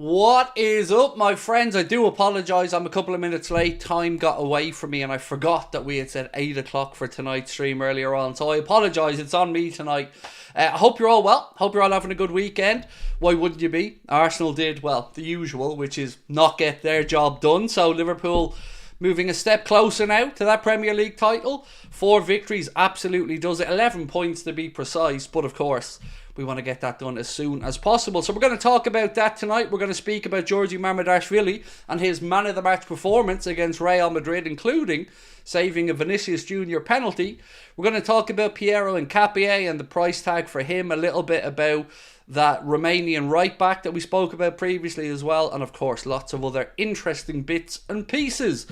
What is up, my friends? I do apologise. I'm a couple of minutes late. Time got away from me and I forgot that we had said 8 o'clock for tonight's stream earlier on. So I apologise. It's on me tonight. I hope you're all well. Hope you're all having a good weekend. Why wouldn't you be? Arsenal did, well, the usual, which is not get their job done. So Liverpool moving a step closer now to that Premier League title. 4 victories absolutely does it. 11 points to be precise. But of course, we want to get that done as soon as possible. So we're going to talk about that tonight. We're going to speak about Georgi Mamardashvili and his man of the match performance against Real Madrid, including saving a Vinicius Junior penalty. We're going to talk about Pierre and Capier and the price tag for him, a little bit about that Romanian right back that we spoke about previously as well, and of course lots of other interesting bits and pieces.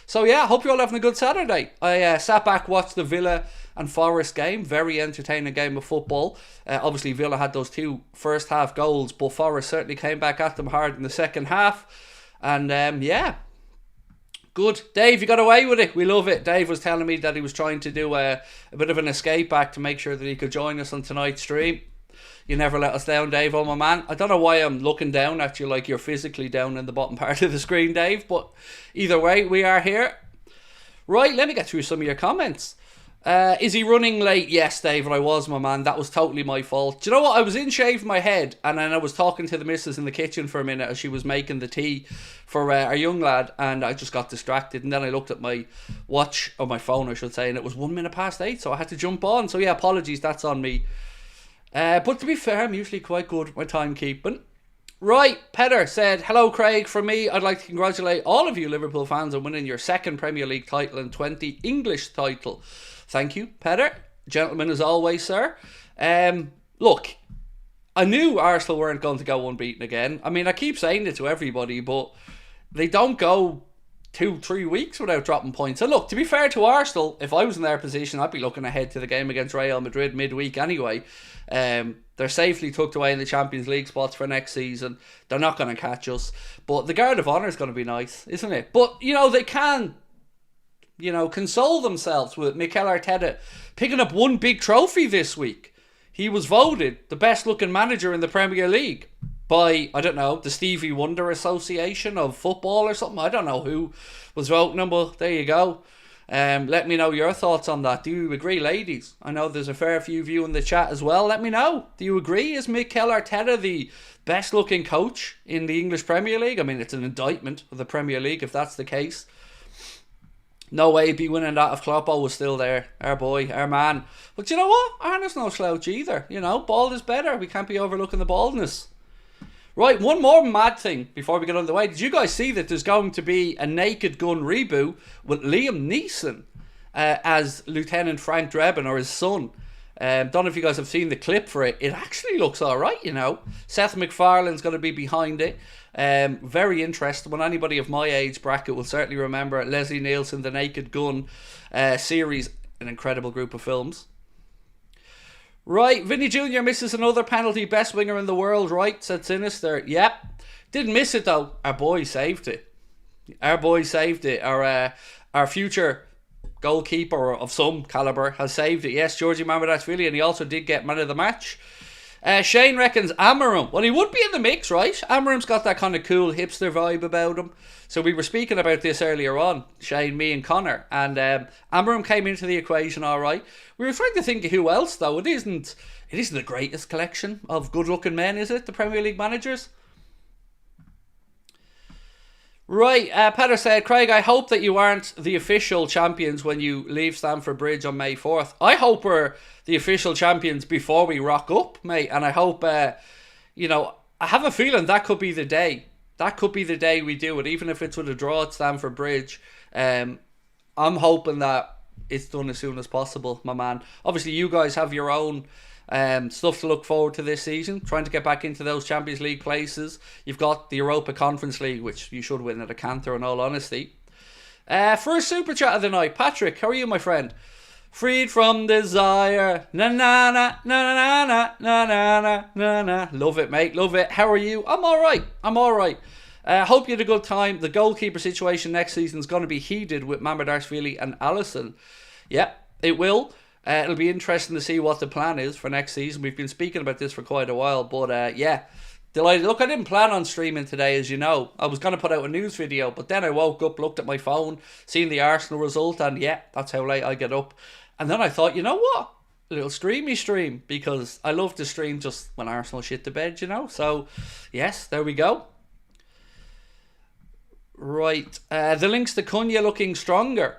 So yeah, hope you're all having a good Saturday. I sat back, watched the Villa and Forest game. Very entertaining game of football. Obviously Villa had those 2 first half goals, but Forest certainly came back at them hard in the second half. And yeah, good. Dave, you got away with it. We love it. Dave was telling me that he was trying to do a bit of an escape act to make sure that he could join us on tonight's stream. You never let us down, Dave, oh my man. I don't know why I'm looking down at you like you're physically down in the bottom part of the screen, Dave, but either way, we are here. Right, let me get through some of your comments. Is he running late? Yes, David, I was, my man. That was totally my fault. Do you know what? I was in shaving my head, and then I was talking to the missus in the kitchen for a minute as she was making the tea for our young lad, and I just got distracted, and then I looked at my watch, or my phone I should say, and it was 1 minute past 8, so I had to jump on. So yeah, apologies, that's on me. But to be fair, I'm usually quite good with my timekeeping. Right, Petter said, hello Craig, from me, I'd like to congratulate all of you Liverpool fans on winning your 2nd Premier League title and 20 English title. Thank you, Petter. Gentlemen as always, sir. Look, I knew Arsenal weren't going to go unbeaten again. I mean, I keep saying it to everybody, but they don't go 2-3 weeks without dropping points. And look, to be fair to Arsenal, if I was in their position, I'd be looking ahead to the game against Real Madrid midweek anyway. They're safely tucked away in the Champions League spots for next season. They're not going to catch us. But the Guard of Honour is going to be nice, isn't it? But, you know, they can, console themselves with Mikel Arteta picking up 1 big trophy this week. He was voted the best looking manager in the Premier League by, I don't know, the Stevie Wonder Association of Football or something. I don't know who was voting him, but there you go. Let me know your thoughts on that. Do you agree, ladies? I know there's a fair few of you in the chat as well. Let me know. Do you agree? Is Mikel Arteta the best looking coach in the English Premier League? I mean, it's an indictment of the Premier League if that's the case. No way he'd be winning that if Kloppo was still there. Our boy, our man. But you know what? Arne's no slouch either. Bald is better. We can't be overlooking the baldness. Right, one more mad thing before we get underway. Did you guys see that there's going to be a Naked Gun reboot with Liam Neeson as Lieutenant Frank Drebin, or his son? Don't know if you guys have seen the clip for it. It actually looks alright, Seth MacFarlane's going to be behind it. Very interesting. When anybody of my age bracket will certainly remember Leslie Nielsen, The Naked Gun series, an incredible group of films. Right, Vinny Jr. misses another penalty, best winger in the world, right? Said Sinister. Yep. Didn't miss it though. Our boy saved it. Our future goalkeeper of some calibre has saved it. Yes, Georgi Mamardashvili, and he also did get man of the match. Shane reckons Amarim. Well, he would be in the mix, right? Amarim's got that kind of cool hipster vibe about him. So we were speaking about this earlier on, Shane, me and Connor. And Amarim came into the equation all right. We were trying to think of who else, though. It isn't the greatest collection of good-looking men, is it? The Premier League managers? Right, Petter said, Craig, I hope that you aren't the official champions when you leave Stamford Bridge on May 4th. I hope we're the official champions before we rock up, mate. And I hope, I have a feeling that could be the day. That could be the day we do it, even if it's with a draw at Stamford Bridge. I'm hoping that it's done as soon as possible, my man. Obviously, you guys have your own stuff to look forward to this season, trying to get back into those Champions League places. You've got the Europa Conference League, which you should win at a canter in all honesty. First super chat of the night, Patrick, how are you, my friend? Freed from desire, na na na na na na na na na na. Love it, mate, love it. How are you? I'm alright. Hope you had a good time. The goalkeeper situation next season is going to be heated with Mamardashvili and Alisson. Yeah, it will. It'll be interesting to see what the plan is for next season. We've been speaking about this for quite a while, but yeah, Delighted. Look, I didn't plan on streaming today, as you know. I was going to put out a news video, but then I woke up, looked at my phone, seen the Arsenal result, and yeah, that's how late I get up. And then I thought, you know what? A little stream, because I love to stream just when Arsenal shit the bed, you know? So, yes, there we go. Right. The links to Cunha looking stronger.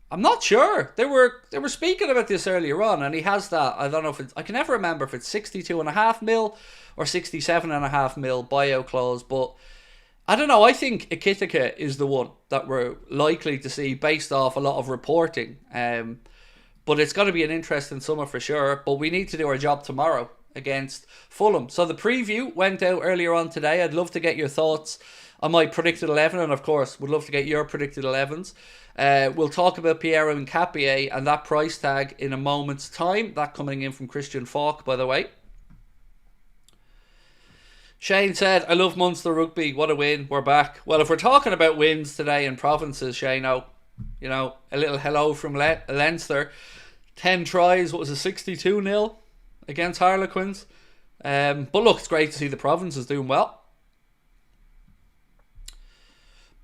I'm not sure. They were speaking about this earlier on, and he has that. I don't know if it's... I can never remember if it's 62.5 mil or 67.5 mil buyout clause, but I don't know. I think Ekitike is the one that we're likely to see based off a lot of reporting. But it's going to be an interesting summer for sure. But we need to do our job tomorrow against Fulham. So the preview went out earlier on today. I'd love to get your thoughts on my predicted 11, and of course, would love to get your predicted 11s. We'll talk about Pierre and Capier and that price tag in a moment's time. That coming in from Christian Falk, by the way. Shane said, I love Munster rugby. What a win. We're back. Well, if we're talking about wins today in provinces, Shane, you know, a little hello from Leinster. 10 tries, what was it, 62-0 against Harlequins. But look, it's great to see the provinces doing well.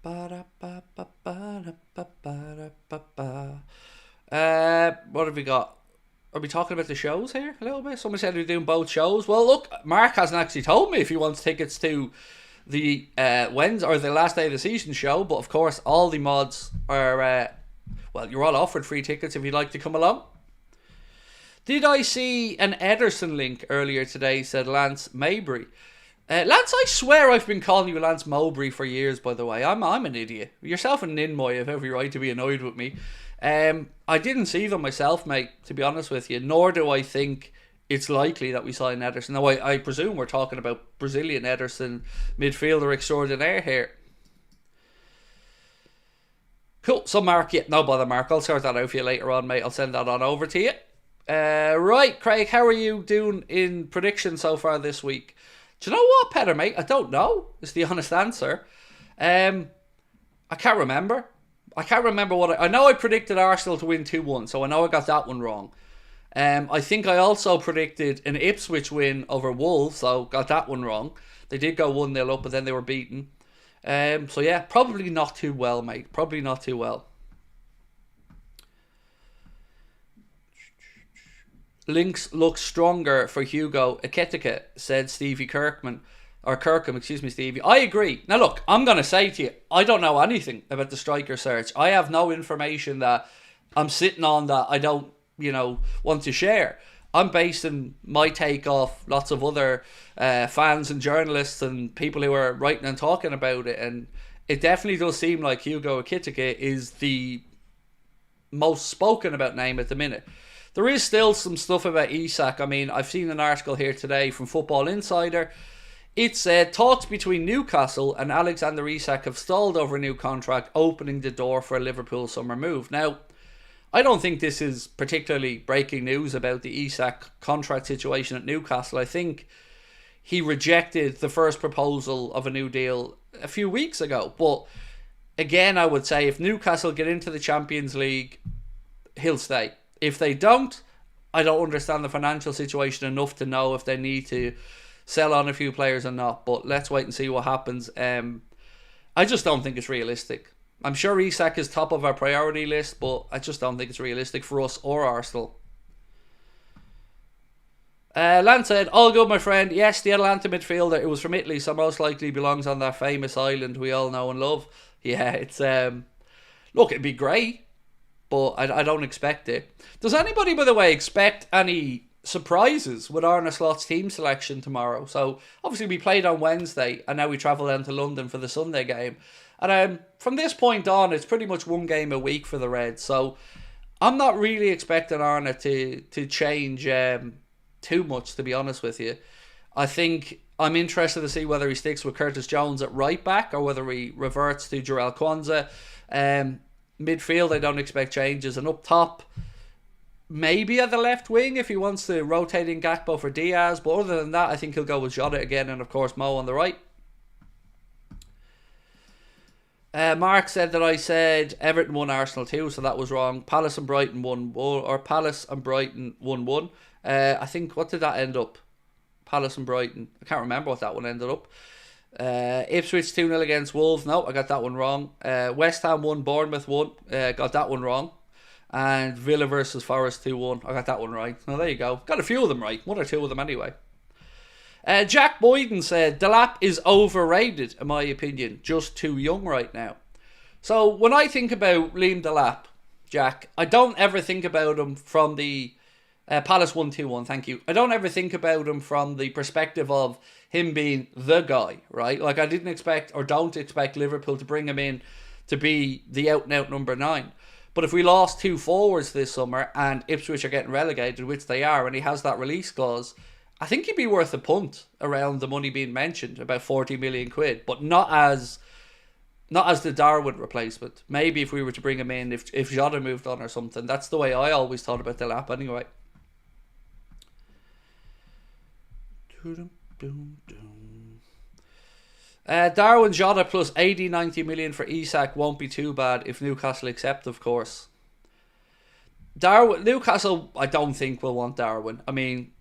What have we got? Are we talking about the shows here a little bit? Someone said we're doing both shows. Well, look, Mark hasn't actually told me if he wants tickets to the Wednesday or the last day of the season show. But of course, all the mods are, well, you're all offered free tickets if you'd like to come along. Did I see an Ederson link earlier today, said Lance Mabry. Lance, I swear I've been calling you Lance Mowbray for years, by the way. I'm an idiot. Yourself and Ninmoy have every right to be annoyed with me. I didn't see them myself, mate, to be honest with you, nor do I think it's likely that we sign Ederson. Now, I presume we're talking about Brazilian Ederson, midfielder extraordinaire here. Cool. So, Mark, yeah, no bother, Mark. I'll sort that out for you later on, mate. I'll send that on over to you. Right, Craig, how are you doing in prediction so far this week? Do you know what, Petter, mate? I don't know, is the honest answer. I can't remember. What I know I predicted Arsenal to win 2-1, so I know I got that one wrong. I think I also predicted an Ipswich win over Wolves, so got that one wrong. They did go 1-0 up, but then they were beaten. So yeah, probably not too well, mate. Probably not too well. Links look stronger for Hugo Ekitike, said Stevie Kirkham, excuse me, Stevie. I agree. Now look, I'm going to say to you, I don't know anything about the striker search. I have no information that I'm sitting on that I don't, want to share. I'm basing my take off lots of other fans and journalists and people who are writing and talking about it, and it definitely does seem like Hugo Ekitike is the most spoken about name at the minute. There is still some stuff about Isak. I mean, I've seen an article here today from Football Insider. It said talks between Newcastle and Alexander Isak have stalled over a new contract, opening the door for a Liverpool summer move. Now, I don't think this is particularly breaking news about the Isak contract situation at Newcastle. I think he rejected the first proposal of a new deal a few weeks ago. But again, I would say if Newcastle get into the Champions League, he'll stay. If they don't, I don't understand the financial situation enough to know if they need to sell on a few players or not. But let's wait and see what happens. I just don't think it's realistic. I'm sure Isak is top of our priority list, but I just don't think it's realistic for us or Arsenal. Lance said, all good, my friend. Yes, the Atalanta midfielder, it was from Italy, so most likely belongs on that famous island we all know and love. Yeah, it's... look, it'd be great, but I don't expect it. Does anybody, by the way, expect any surprises with Arne Slot's team selection tomorrow? So, obviously we played on Wednesday, and now we travel down to London for the Sunday game. And from this point on, it's pretty much one game a week for the Reds. So, I'm not really expecting Arne to change too much, to be honest with you. I think I'm interested to see whether he sticks with Curtis Jones at right back or whether he reverts to Jarell Kwanza. Midfield, I don't expect changes. And up top, maybe at the left wing if he wants to rotate in Gakpo for Diaz. But other than that, I think he'll go with Jota again and, of course, Mo on the right. Mark said that I said Everton won, Arsenal 2, so that was wrong. Palace and Brighton 1-1. I think, what did that end up? Palace and Brighton. I can't remember what that one ended up. Ipswich 2-0 against Wolves. No, I got that one wrong. West Ham 1, Bournemouth 1. Got that one wrong. And Villa versus Forest 2-1. I got that one right. Well, there you go. Got a few of them right. One or two of them anyway. Jack Boyden said, Delap is overrated, in my opinion. Just too young right now. So, when I think about Liam Delap, Jack, I don't ever think about him from the... Palace 1-2-1, thank you. I don't ever think about him from the perspective of him being the guy, right? Like, I didn't expect, or don't expect Liverpool to bring him in to be the out-and-out number 9. But if we lost 2 forwards this summer and Ipswich are getting relegated, which they are, and he has that release clause, I think he'd be worth a punt around the money being mentioned, about 40 million quid, but not as the Darwin replacement. Maybe if we were to bring him in, if Jota moved on or something. That's the way I always thought about Delap anyway. Darwin Jota plus 80-90 million for Isak won't be too bad if Newcastle accept, of course. Newcastle, I don't think will want Darwin. I mean,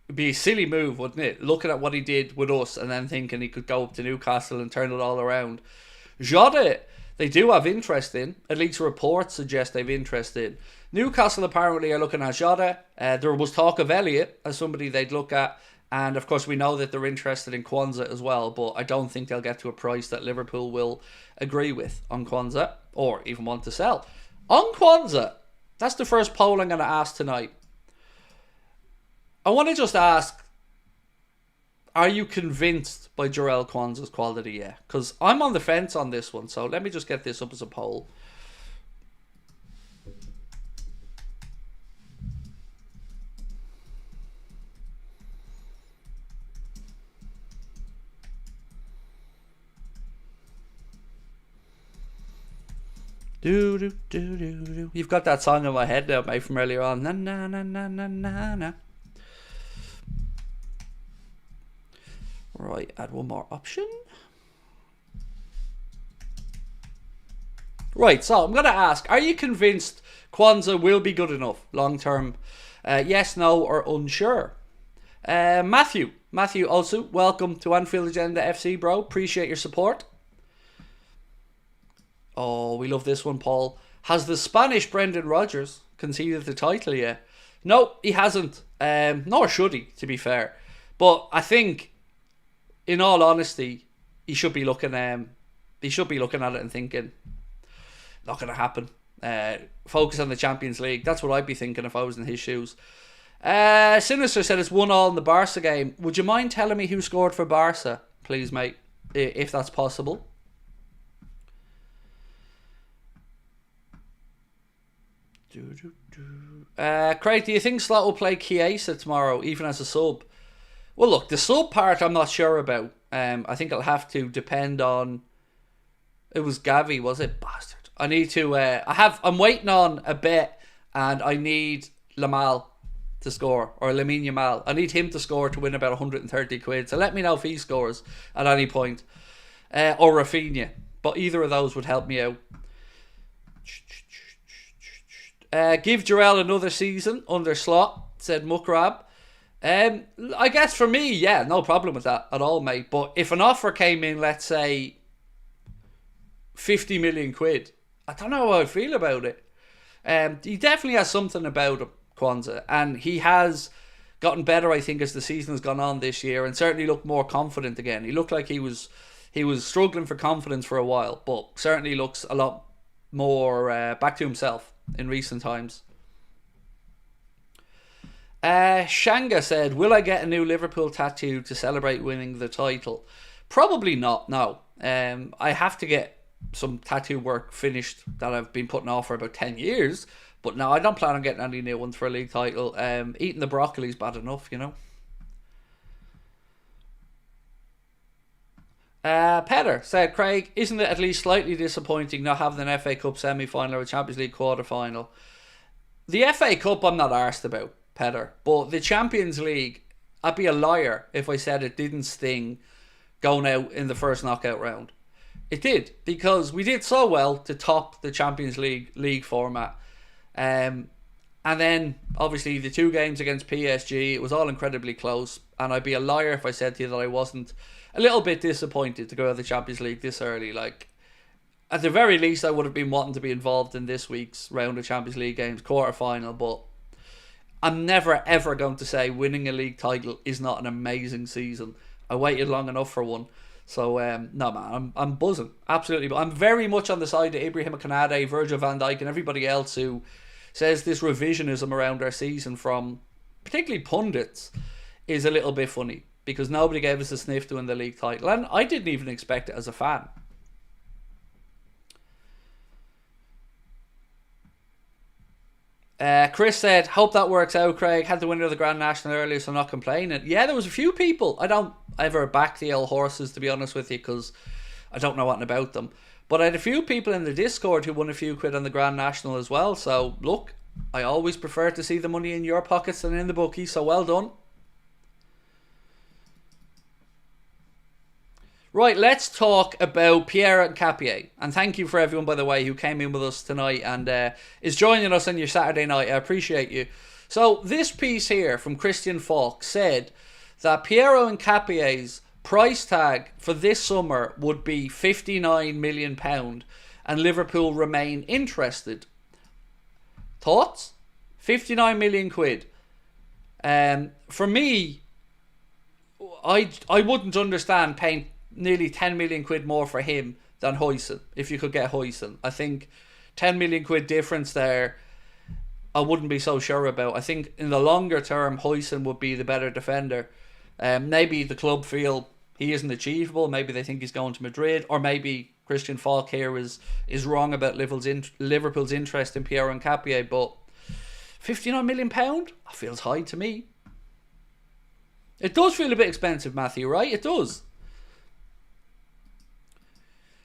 it'd be a silly move, wouldn't it? Looking at what he did with us and then thinking he could go up to Newcastle and turn it all around. Jota, they do have interest in. At least reports suggest they've interest in. Newcastle apparently are looking at Jota. There was talk of Elliott as somebody they'd look at. And of course we know that they're interested in Kwanza as well. But I don't think they'll get to a price that Liverpool will agree with on Kwanza. Or even want to sell. On Kwanza, that's the first poll I'm going to ask tonight. I want to just ask, are you convinced by Jarell Kwanza's quality yet? Because I'm on the fence on this one. So let me just get this up as a poll. You've got that song in my head now, mate, from earlier on. Na na na na na na na. Right, add one more option. Right, so I'm going to ask, are you convinced Kwanza will be good enough long term? Yes, no, or unsure? Matthew also, welcome to Anfield Agenda FC, bro. Appreciate your support. Oh, we love this one, Paul. Has the Spanish Brendan Rodgers conceded the title yet? No, he hasn't. Nor should he, to be fair. But I think, in all honesty, he should be looking. He should be looking at it and thinking, not going to happen. Focus on the Champions League. That's what I'd be thinking if I was in his shoes. Sinister said it's 1-1 in the Barca game. Would you mind telling me who scored for Barca, please, mate, if that's possible? Craig, do you think Slot will play Chiesa tomorrow, even as a sub? Well, look, the sub part I'm not sure about. I think it'll have to depend on. It was Gavi, was it? Bastard. I need to. I'm waiting on a bet, and I need Lamal to score, or Lamine Yamal. I need him to score to win about 130 quid. So let me know if he scores at any point, or Rafinha. But either of those would help me out. Give Jarell another season under Slot, said Mukrab. I guess for me, yeah, no problem with that at all, mate. But if an offer came in, let's say 50 million quid, I don't know how I'd feel about it. He definitely has something about him, Kwanza, and he has gotten better, I think, as the season has gone on this year, and certainly looked more confident again. He looked like he was struggling for confidence for a while, but certainly looks a lot more back to himself in recent times. Shanga said, will I get a new Liverpool tattoo to celebrate winning the title? Probably not, no. I have to get some tattoo work finished that I've been putting off for about 10 years. But no, I don't plan on getting any new ones for a league title. Eating the broccoli's bad enough, you know. Petter said, Craig, isn't it at least slightly disappointing not having an FA Cup semi-final or a Champions League quarter-final? The FA Cup I'm not arsed about, Petter, but the Champions League, I'd be a liar if I said it didn't sting going out in the first knockout round. It did, because we did so well to top the Champions League format. And then, obviously, the 2 games against PSG, it was all incredibly close. And I'd be a liar if I said to you that I wasn't a little bit disappointed to go out of the Champions League this early. Like, at the very least, I would have been wanting to be involved in this week's round of Champions League games, quarter-final, but I'm never ever going to say winning a league title is not an amazing season. I waited long enough for one. So, no man, I'm buzzing. Absolutely. But I'm very much on the side of Ibrahim Konate, Virgil van Dijk and everybody else who says this revisionism around our season from particularly pundits is a little bit funny. Because nobody gave us a sniff to win the league title. And I didn't even expect it as a fan. Chris said, hope that works out, Craig. Had the winner of the Grand National earlier, so I'm not complaining. Yeah, there was a few people. I don't ever back the old horses, to be honest with you, because I don't know what about them. But I had a few people in the Discord who won a few quid on the Grand National as well. So, look, I always prefer to see the money in your pockets than in the bookie, so well done. Right, let's talk about Pierre and Capier. And thank you for everyone, by the way, who came in with us tonight and is joining us on your Saturday night. I appreciate you. So this piece here from Christian Falk said that Pierre and Capier's price tag for this summer would be £59 million and Liverpool remain interested. Thoughts? 59 million quid. For me, I wouldn't understand paying nearly 10 million quid more for him than Huijsen, if you could get Huijsen. I think 10 million quid difference there, I wouldn't be so sure about. I think in the longer term, Huijsen would be the better defender. Maybe the club feel he isn't achievable. Maybe they think he's going to Madrid. Or maybe Christian Falk here is wrong about Liverpool's interest in Pierre and Capier. But £59 million? That feels high to me. It does feel a bit expensive, Matthew, right? It does.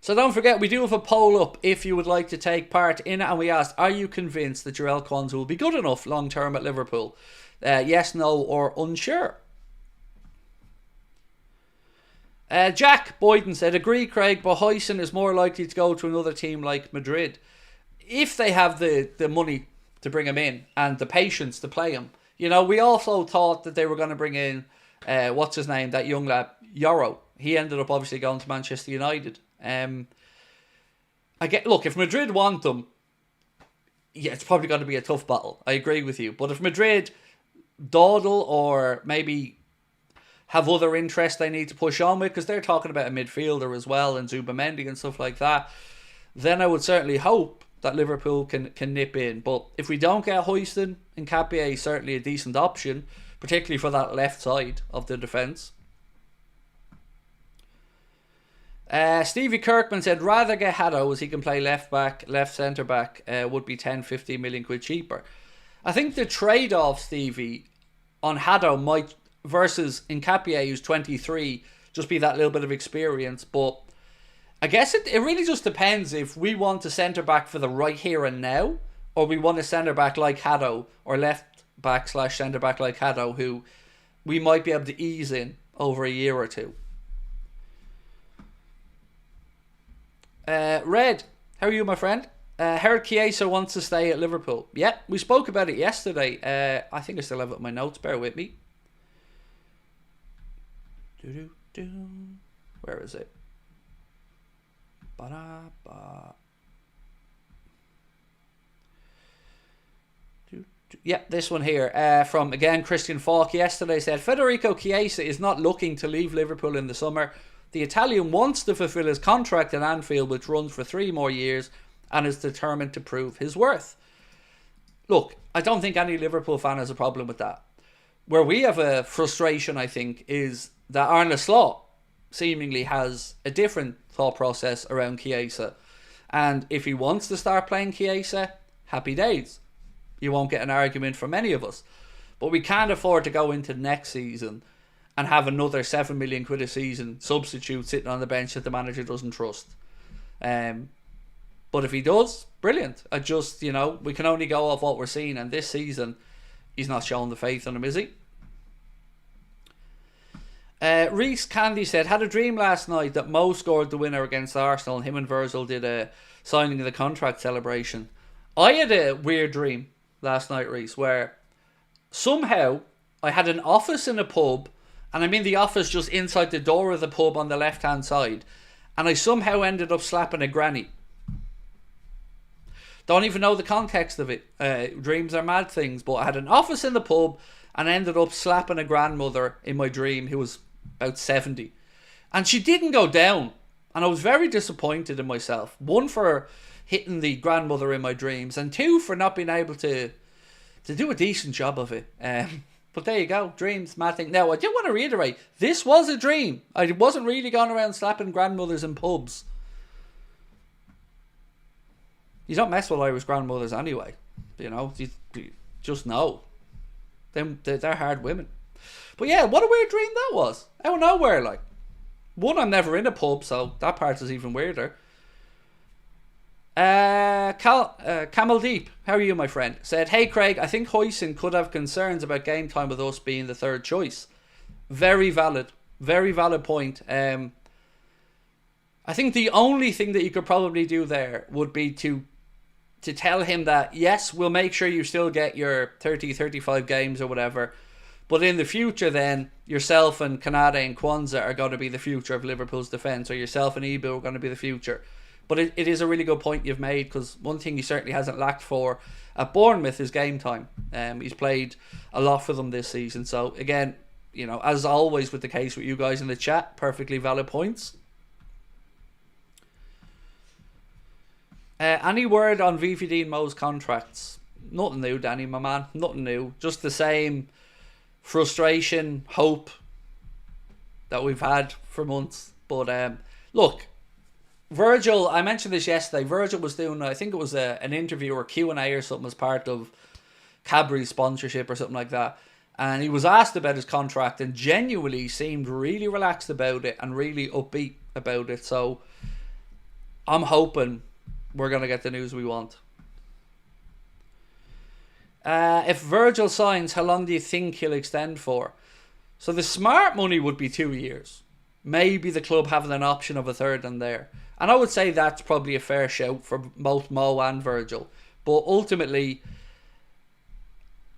So don't forget, we do have a poll up if you would like to take part in it. And we asked, are you convinced that Jarell Kwanza will be good enough long term at Liverpool? Yes, no, or unsure. Jack Boyden said, agree, Craig, but Huijsen is more likely to go to another team like Madrid. If they have the money to bring him in and the patience to play him. You know, we also thought that they were going to bring in, what's his name, that young lad, Yoro. He ended up obviously going to Manchester United. Look, if Madrid want them, yeah, it's probably going to be a tough battle. I agree with you. But if Madrid dawdle or maybe have other interests they need to push on with, because they're talking about a midfielder as well and Zubamendi and stuff like that, then I would certainly hope that Liverpool can nip in. But if we don't get Huijsen, ENQUIRIES is certainly a decent option, particularly for that left side of the defence. Stevie Kirkman said, rather get Haddo as he can play left back, left centre back, would be 10-15 million quid cheaper. I think the trade-off, Stevie, on Haddo might, versus ENQUIRIES, who's 23, just be that little bit of experience. But I guess it really just depends if we want a centre back for the right here and now, or we want a centre back like Haddo, or left back / centre back like Haddo, who we might be able to ease in over a year or two. Red, how are you, my friend? Heard Chiesa wants to stay at Liverpool. Yeah, we spoke about it yesterday. I think I still have it in my notes. Bear with me. Where is it? Yeah, this one here. From, again, Christian Falk yesterday said, Federico Chiesa is not looking to leave Liverpool in the summer. The Italian wants to fulfill his contract at Anfield, which runs for 3 more years, and is determined to prove his worth. Look, I don't think any Liverpool fan has a problem with that. Where we have a frustration, I think, is that Arne Slot seemingly has a different thought process around Chiesa. And if he wants to start playing Chiesa, happy days. You won't get an argument from any of us. But we can't afford to go into next season and have another 7 million quid a season substitute sitting on the bench that the manager doesn't trust. But if he does, brilliant. We can only go off what we're seeing, and this season he's not showing the faith in him, is he? Reese Candy said, had a dream last night that Mo scored the winner against Arsenal and him and Virgil did a signing of the contract celebration. I had a weird dream last night, Reese, where somehow I had an office in a pub and I'm in the office just inside the door of the pub on the left-hand side, and I somehow ended up slapping a granny. Don't even know the context of it. Dreams are mad things, but I had an office in the pub and ended up slapping a grandmother in my dream who was about 70. And she didn't go down. And I was very disappointed in myself. One, for hitting the grandmother in my dreams, and two, for not being able to do a decent job of it. But there you go. Dreams, mad thing. Now, I do want to reiterate, this was a dream. I wasn't really going around slapping grandmothers in pubs. You don't mess with Irish grandmothers anyway. You know, you just know. They're hard women. But yeah, what a weird dream that was. Out of nowhere, like. One, I'm never in a pub, so that part is even weirder. Camel Deep, how are you, my friend? Said, hey Craig, I think Huijsen could have concerns about game time with us being the third choice. Very valid point. I think the only thing that you could probably do there would be to tell him that, yes, we'll make sure you still get your 30, 35 games or whatever, but in the future then, yourself and Kanade and Kwanza are going to be the future of Liverpool's defence, or yourself and Ibu are going to be the future. But it is a really good point you've made, because one thing he certainly hasn't lacked for at Bournemouth is game time. He's played a lot for them this season. So again, you know, as always with the case with you guys in the chat, perfectly valid points. Any word on VVD and Mo's contracts? Nothing new, Danny, my man. Nothing new. Just the same frustration, hope that we've had for months. But look, Virgil, I mentioned this yesterday. Virgil was doing, I think it was an interview or Q&A or something as part of Cadbury's sponsorship or something like that. And he was asked about his contract and genuinely seemed really relaxed about it and really upbeat about it. So I'm hoping we're going to get the news we want. If Virgil signs, how long do you think he'll extend for? So the smart money would be 2 years. Maybe the club having an option of a third in there. And I would say that's probably a fair shout for both Mo and Virgil. But ultimately,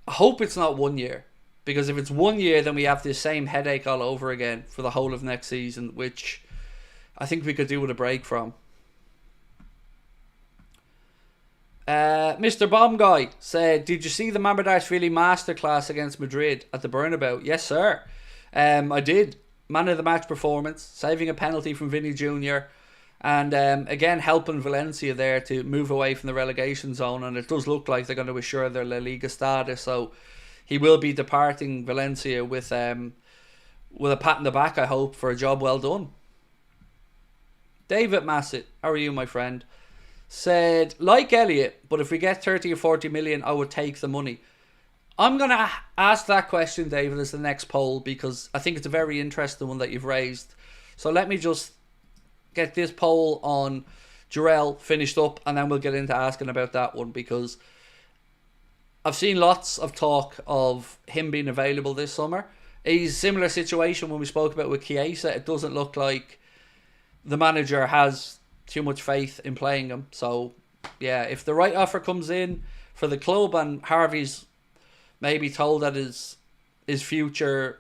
I hope it's not 1 year. Because if it's 1 year, then we have this same headache all over again for the whole of next season, which I think we could do with a break from. Mr. Bomb Guy said, did you see the Mamardashvili masterclass against Madrid at the Bernabeu? Yes, sir. I did. Man of the match performance, saving a penalty from Vinny Jr. And again, helping Valencia there to move away from the relegation zone. And it does look like they're going to assure their La Liga status. So he will be departing Valencia with a pat on the back, I hope, for a job well done. David Massett, how are you, my friend? Said, like Elliott, but if we get 30 or 40 million, I would take the money. I'm going to ask that question, David, as the next poll, because I think it's a very interesting one that you've raised. So let me just get this poll on Jarrell finished up, and then we'll get into asking about that one, because I've seen lots of talk of him being available this summer. He's a similar situation when we spoke about with Chiesa. It doesn't look like the manager has too much faith in playing him. So yeah, if the right offer comes in for the club and Harvey's maybe told that his future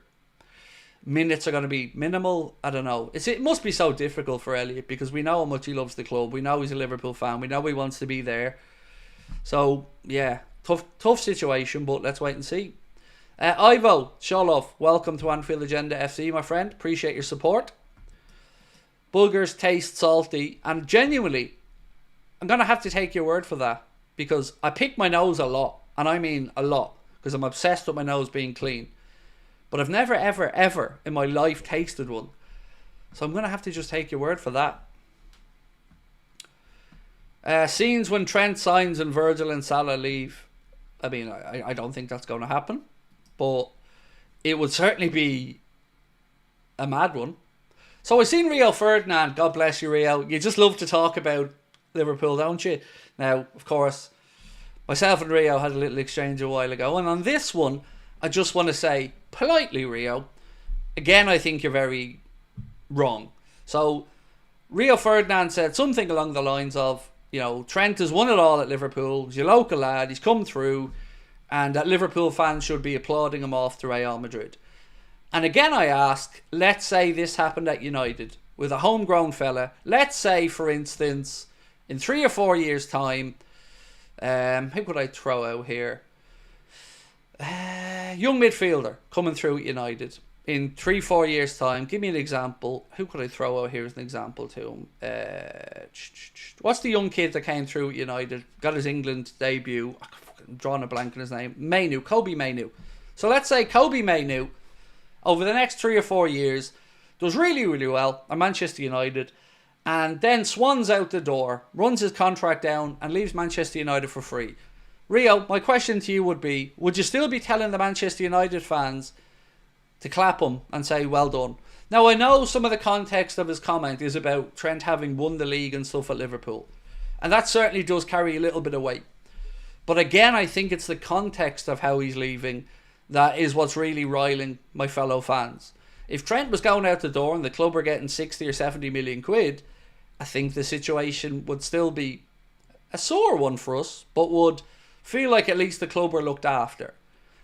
minutes are going to be minimal, I don't know. It must be so difficult for Elliott, because we know how much he loves the club. We know he's a Liverpool fan. We know he wants to be there. So yeah, tough situation, but let's wait and see. Ivo Sholov, welcome to Anfield Agenda FC, my friend. Appreciate your support. Boogers taste salty, and genuinely, I'm going to have to take your word for that, because I pick my nose a lot, and I mean a lot, because I'm obsessed with my nose being clean. But I've never, ever, ever in my life tasted one. So I'm going to have to just take your word for that. Scenes when Trent signs and Virgil and Salah leave. I mean, I don't think that's going to happen, but it would certainly be a mad one. So I've seen Rio Ferdinand. God bless you, Rio. You just love to talk about Liverpool, don't you? Now, of course, myself and Rio had a little exchange a while ago. And on this one, I just want to say, politely, Rio, again, I think you're very wrong. So Rio Ferdinand said something along the lines of, you know, Trent has won it all at Liverpool. He's your local lad. He's come through. And that Liverpool fans should be applauding him off to Real Madrid. And again I ask, let's say this happened at United with a homegrown fella. Let's say, for instance, in 3 or 4 years' time, who could I throw out here? Young midfielder coming through at United in 3-4 years' time. Give me an example. Who could I throw out here as an example to him? What's the young kid that came through at United, got his England debut? I'm drawing a blank on his name. Kobe Mainoo. So let's say Kobe Mainoo, over the next 3 or 4 years, does really, really well at Manchester United, and then swans out the door, runs his contract down, and leaves Manchester United for free. Rio, my question to you would be, would you still be telling the Manchester United fans to clap him and say, well done? Now, I know some of the context of his comment is about Trent having won the league and stuff at Liverpool, and that certainly does carry a little bit of weight. But again, I think it's the context of how he's leaving that is what's really riling my fellow fans. If Trent was going out the door and the club were getting 60 or 70 million quid, I think the situation would still be a sore one for us, but would feel like at least the club were looked after.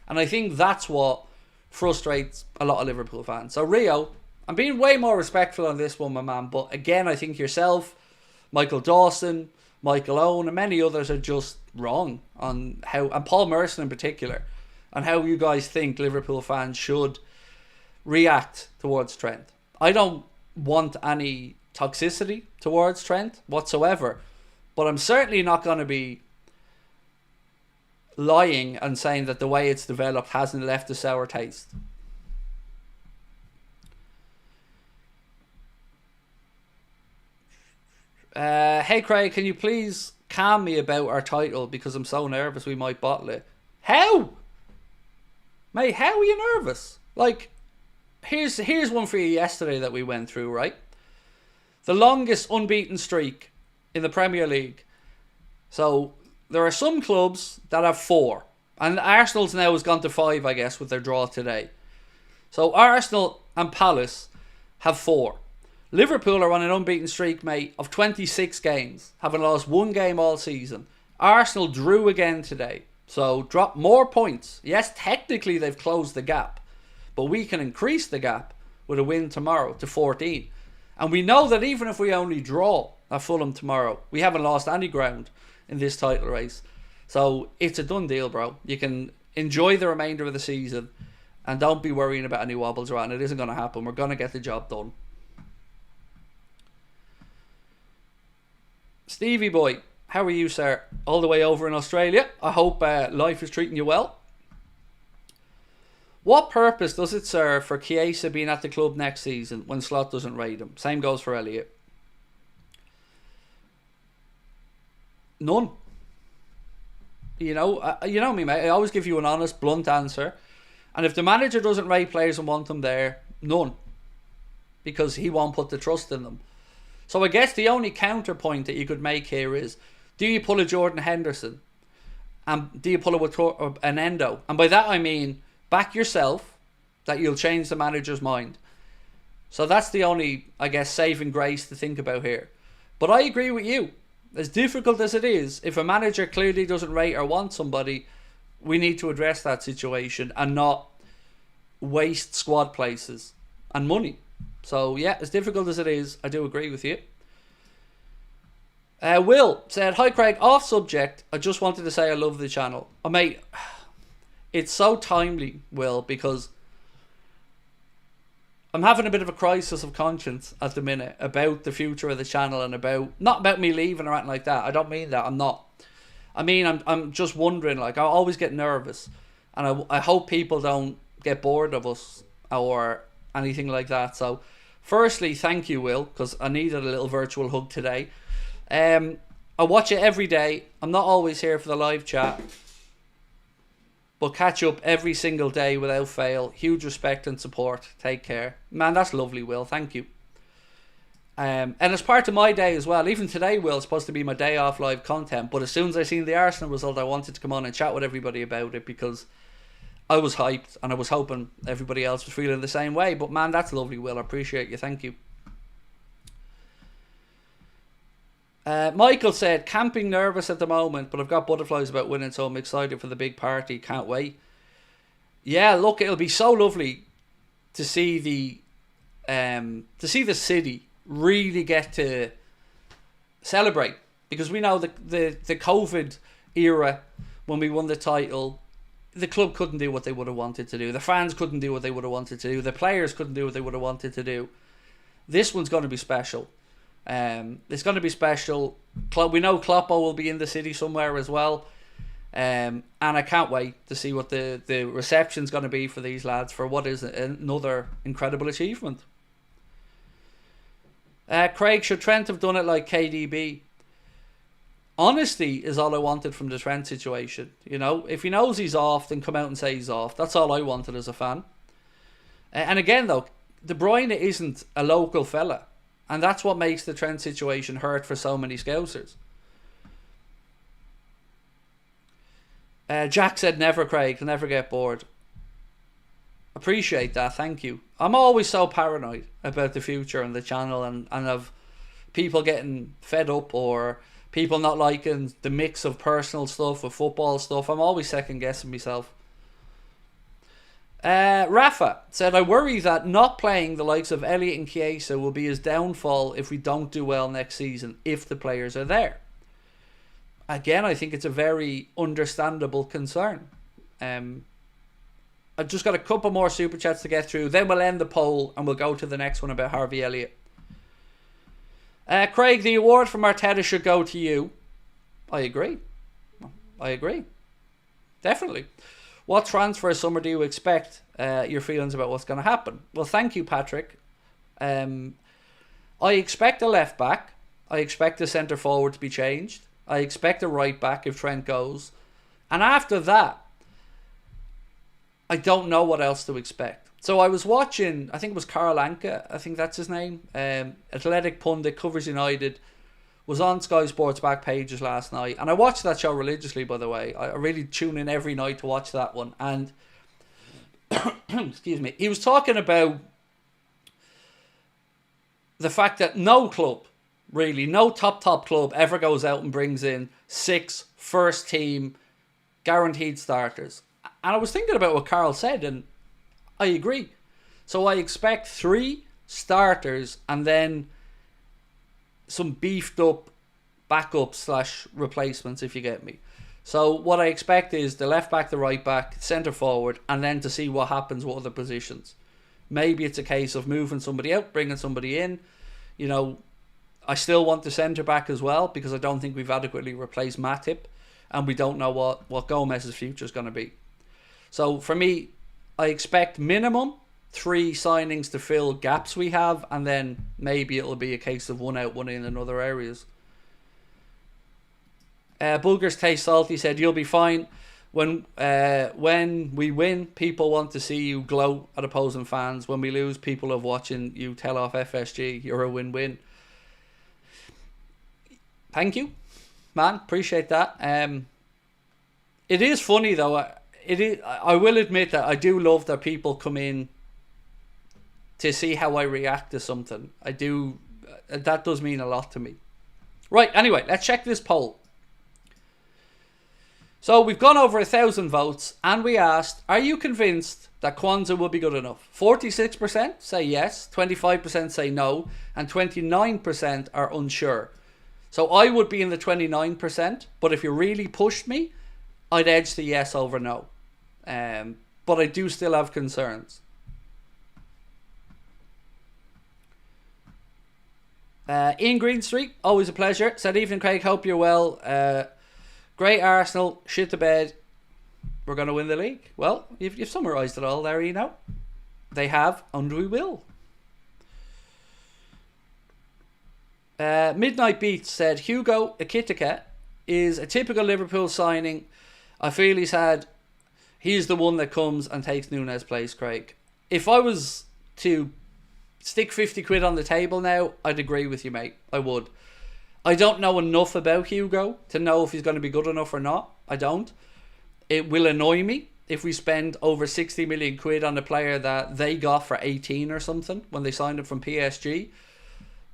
And I think that's what frustrates a lot of Liverpool fans. So Rio, I'm being way more respectful on this one, my man, but again, I think yourself, Michael Dawson, Michael Owen, and many others are just wrong on how, and Paul Merson in particular, on how you guys think Liverpool fans should react towards Trent. I don't want any toxicity towards Trent whatsoever, but I'm certainly not going to be lying and saying that the way it's developed hasn't left a sour taste. Hey Craig, can you please calm me about our title because I'm so nervous we might bottle it? How? Mate, how are you nervous? Like, here's one for you yesterday that we went through, right? The longest unbeaten streak in the Premier League. So there are some clubs that have 4. And Arsenal's now has gone to 5, I guess, with their draw today. So Arsenal and Palace have 4. Liverpool are on an unbeaten streak, mate, of 26 games, having lost 1 game all season. Arsenal drew again today, so dropped more points. Yes, technically they've closed the gap, but we can increase the gap with a win tomorrow to 14. And we know that even if we only draw at Fulham tomorrow, we haven't lost any ground in this title race. So it's a done deal, bro. You can enjoy the remainder of the season and don't be worrying about any wobbles around. It isn't going to happen. We're going to get the job done. Stevie boy, how are you, sir? All the way over in Australia. I hope life is treating you well. What purpose does it serve for Chiesa being at the club next season when Slot doesn't rate him? Same goes for Elliott. None. You know me, mate. I always give you an honest, blunt answer. And if the manager doesn't rate players and want them there, none. Because he won't put the trust in them. So I guess the only counterpoint that you could make here is, do you pull a Jordan Henderson? And do you pull an Endo? And by that I mean, back yourself that you'll change the manager's mind. So that's the only, I guess, saving grace to think about here. But I agree with you. As difficult as it is, if a manager clearly doesn't rate or want somebody, we need to address that situation and not waste squad places and money. So yeah, as difficult as it is, I do agree with you. Will said, hi Craig, off subject, I just wanted to say I love the channel. Oh mate, it's so timely, Will, because I'm having a bit of a crisis of conscience at the minute about the future of the channel and about, not about me leaving or anything like that. I don't mean that, I'm not. I mean, I'm just wondering, like, I always get nervous and I hope people don't get bored of us or anything like that. So firstly, thank you, Will, because I needed a little virtual hug today. I watch it every day. I'm not always here for the live chat, but catch up every single day without fail. Huge respect and support. Take care, man. That's lovely, Will. Thank you. And as part of my day as well, even today, Will, it's supposed to be my day off live content, but as soon as I seen the Arsenal result, I wanted to come on and chat with everybody about it because I was hyped and I was hoping everybody else was feeling the same way. But man, that's lovely, Will. I appreciate you. Thank you. Michael said, camping nervous at the moment, but I've got butterflies about winning, so I'm excited for the big party. Can't wait. Yeah, look, it'll be so lovely to see the city really get to celebrate, because we know the COVID era, when we won the title, the club couldn't do what they would have wanted to do. The fans couldn't do what they would have wanted to do. The players couldn't do what they would have wanted to do. This one's going to be special. It's going to be special. We know Kloppo will be in the city somewhere as well. And I can't wait to see what the reception's going to be for these lads for what is another incredible achievement. Craig, should Trent have done it like KDB? Honesty is all I wanted from the Trent situation. You know, if he knows he's off, then come out and say he's off. That's all I wanted as a fan. And again, though, De Bruyne isn't a local fella, and that's what makes the Trent situation hurt for so many Scousers. Jack said never, Craig, never get bored. Appreciate that, thank you. I'm always so paranoid about the future and the channel, and of people getting fed up or people not liking the mix of personal stuff with football stuff. I'm always second guessing myself. Rafa said, I worry that not playing the likes of Elliott and Chiesa will be his downfall if we don't do well next season, if the players are there. Again, I think it's a very understandable concern. I've just got a couple more super chats to get through, then we'll end the poll and we'll go to the next one about Harvey Elliott. Craig, the award from Arteta should go to you. I agree. Definitely. What transfer summer do you expect? Your feelings about what's going to happen? Well, thank you, Patrick. I expect a left back. I expect the centre forward to be changed. I expect a right back if Trent goes. And after that, I don't know what else to expect. So I was watching, I think it was Carl Anka, I think that's his name, Athletic pundit, covers United, was on Sky Sports back pages last night. And I watched that show religiously, by the way. I really tune in every night to watch that one. And, excuse me, he was talking about the fact that no club, really, no top club ever goes out and brings in 6 first team guaranteed starters. And I was thinking about what Carl said, and I agree. So I expect 3 starters and then some beefed up backups / replacements, if you get me. So what I expect is the left back, the right back, centre forward, and then to see what happens with other positions. Maybe it's a case of moving somebody out, bringing somebody in. You know, I still want the centre back as well, because I don't think we've adequately replaced Matip, and we don't know what Gomez's future is going to be. So for me, I expect minimum 3 signings to fill gaps we have, and then maybe it'll be a case of one out, one in other areas. Bulgars Taste Salty said, you'll be fine. When we win, people want to see you gloat at opposing fans. When we lose, people love watching you tell off FSG. You're a win-win. Thank you, man. Appreciate that. It is funny, though. I will admit that I do love that people come in to see how I react to something. I do. That does mean a lot to me. Right, anyway, let's check this poll. So we've gone over 1,000 votes, and we asked, are you convinced that Kwanza will be good enough? 46% say yes, 25% say no, and 29% are unsure. So I would be in the 29%, but if you really pushed me, I'd edge the yes over no. But I do still have concerns. Ian Greenstreet, always a pleasure. Said, evening Craig, hope you're well. Great Arsenal, shit the bed. We're going to win the league. Well, you've summarised it all there, you know. They have, and we will. Midnight Beats said, Hugo Ekitike is a typical Liverpool signing. I feel he's the one that comes and takes Nunes' place, Craig. If I was to stick 50 quid on the table now, I'd agree with you, mate. I would. I don't know enough about Hugo to know if he's going to be good enough or not. I don't. It will annoy me if we spend over 60 million quid on a player that they got for 18 or something when they signed him from PSG.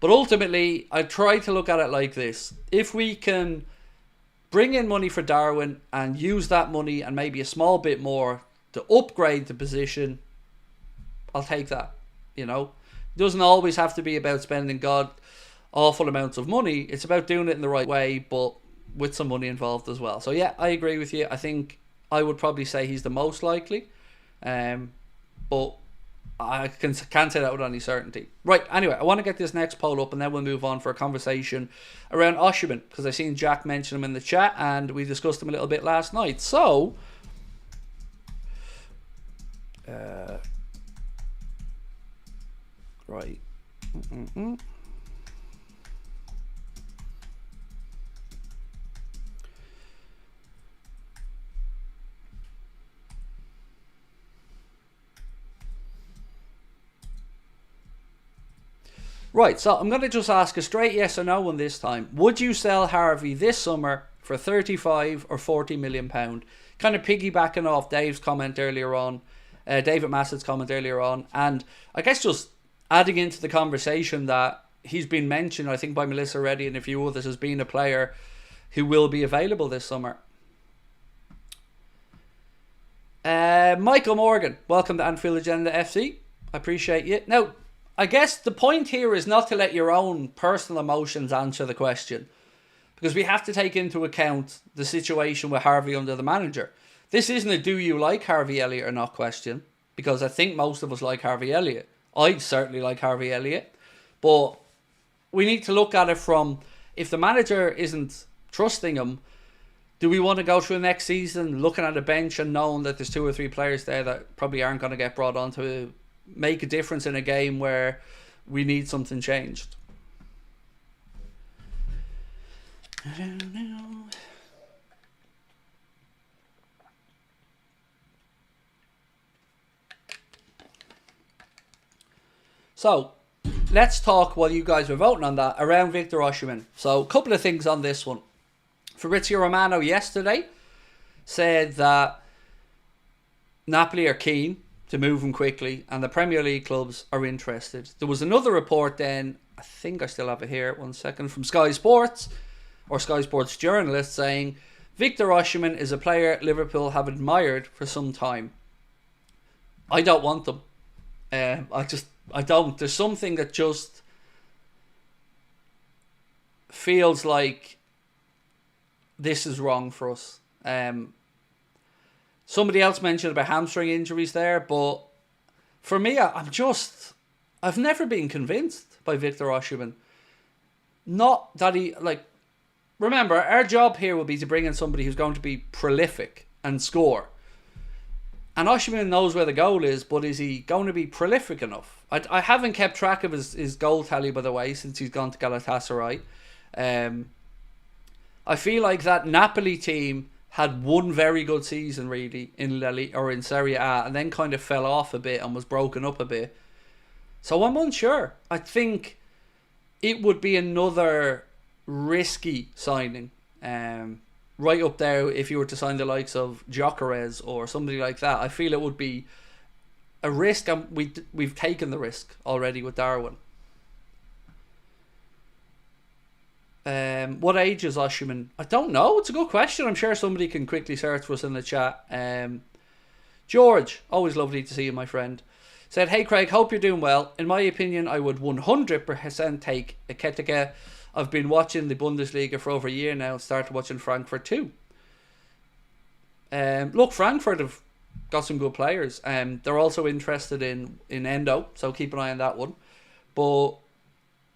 But ultimately, I try to look at it like this. If we can bring in money for Darwin and use that money and maybe a small bit more to upgrade the position, I'll take that. You know, it doesn't always have to be about spending awful amounts of money. It's about doing it in the right way, but with some money involved as well. So yeah, I agree with you. I think I would probably say he's the most likely, but I can't say that with any certainty. Right, anyway, I want to get this next poll up and then we'll move on for a conversation around Osimhen, because I seen Jack mention him in the chat and we discussed him a little bit last night. So, right. Right, so I'm going to just ask a straight yes or no one this time. Would you sell Harvey this summer for 35 or 40 million pound? Kind of piggybacking off Dave's comment earlier on, David Massett's comment earlier on, and I guess just adding into the conversation that he's been mentioned, I think, by Melissa Reddy and a few others as being a player who will be available this summer. Michael Morgan, welcome to Anfield Agenda FC. I appreciate you. Now, I guess the point here is not to let your own personal emotions answer the question, because we have to take into account the situation with Harvey under the manager. This isn't a do you like Harvey Elliott or not question, because I think most of us like Harvey Elliott. I certainly like Harvey Elliott, but we need to look at it from, if the manager isn't trusting him, do we want to go through the next season looking at a bench and knowing that there's 2 or 3 players there that probably aren't going to get brought on to make a difference in a game where we need something changed? I don't know. So, let's talk while you guys were voting on that around Victor Osimhen. So, a couple of things on this one. Fabrizio Romano yesterday said that Napoli are keen to move him quickly and the Premier League clubs are interested. There was another report then, I think I still have it here, 1 second, from Sky Sports, or Sky Sports journalist, saying Victor Osimhen is a player Liverpool have admired for some time. I don't want them. I don't. There's something that just feels like this is wrong for us. Somebody else mentioned about hamstring injuries there, but for me, I've never been convinced by Victor Osimhen. Not that remember, our job here will be to bring in somebody who's going to be prolific and score. And Osimhen knows where the goal is, but is he going to be prolific enough? I haven't kept track of his goal tally, by the way, since he's gone to Galatasaray. I feel like that Napoli team had one very good season, really, in La Liga, or in Serie A, and then kind of fell off a bit and was broken up a bit. So I'm unsure. I think it would be another risky signing. Right up there, if you were to sign the likes of Gyökeres or somebody like that, I feel it would be a risk, and we've taken the risk already with Darwin. What age is Osimhen? I don't know. It's a good question. I'm sure somebody can quickly search for us in the chat. George, always lovely to see you, my friend, said, "Hey Craig, hope you're doing well. In my opinion, I would 100% take Ekitike. I've been watching the Bundesliga for over a year now. Started watching Frankfurt too. Look, Frankfurt have got some good players. They're also interested in Endo, so keep an eye on that one. But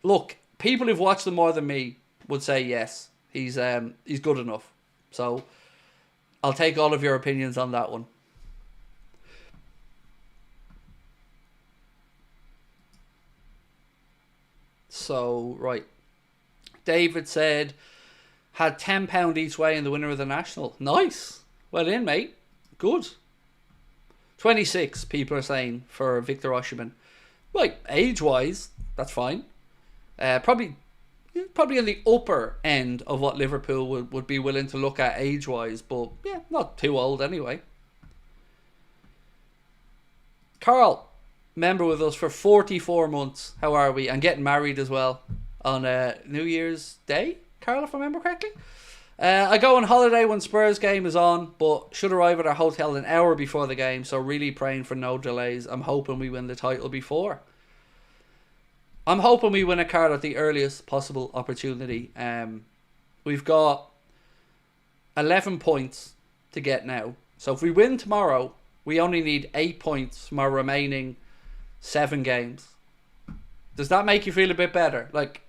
look, people who've watched them more than me would say yes, he's good enough. So I'll take all of your opinions on that one. So, right. David said, had £10 each way in the winner of the National. Nice. Well in, mate. Good. 26, people are saying, for Victor Osimhen. Right, age-wise, that's fine. Probably in the upper end of what Liverpool would be willing to look at age-wise, but yeah, not too old anyway. Carl, member with us for 44 months. How are we? And getting married as well on New Year's Day, Carl, if I remember correctly. I go on holiday when Spurs game is on, but should arrive at our hotel an hour before the game, so really praying for no delays. I'm hoping we win the title before. I'm hoping we win a card at the earliest possible opportunity. We've got 11 points to get now. So if we win tomorrow, we only need 8 points from our remaining 7 games. Does that make you feel a bit better? Like,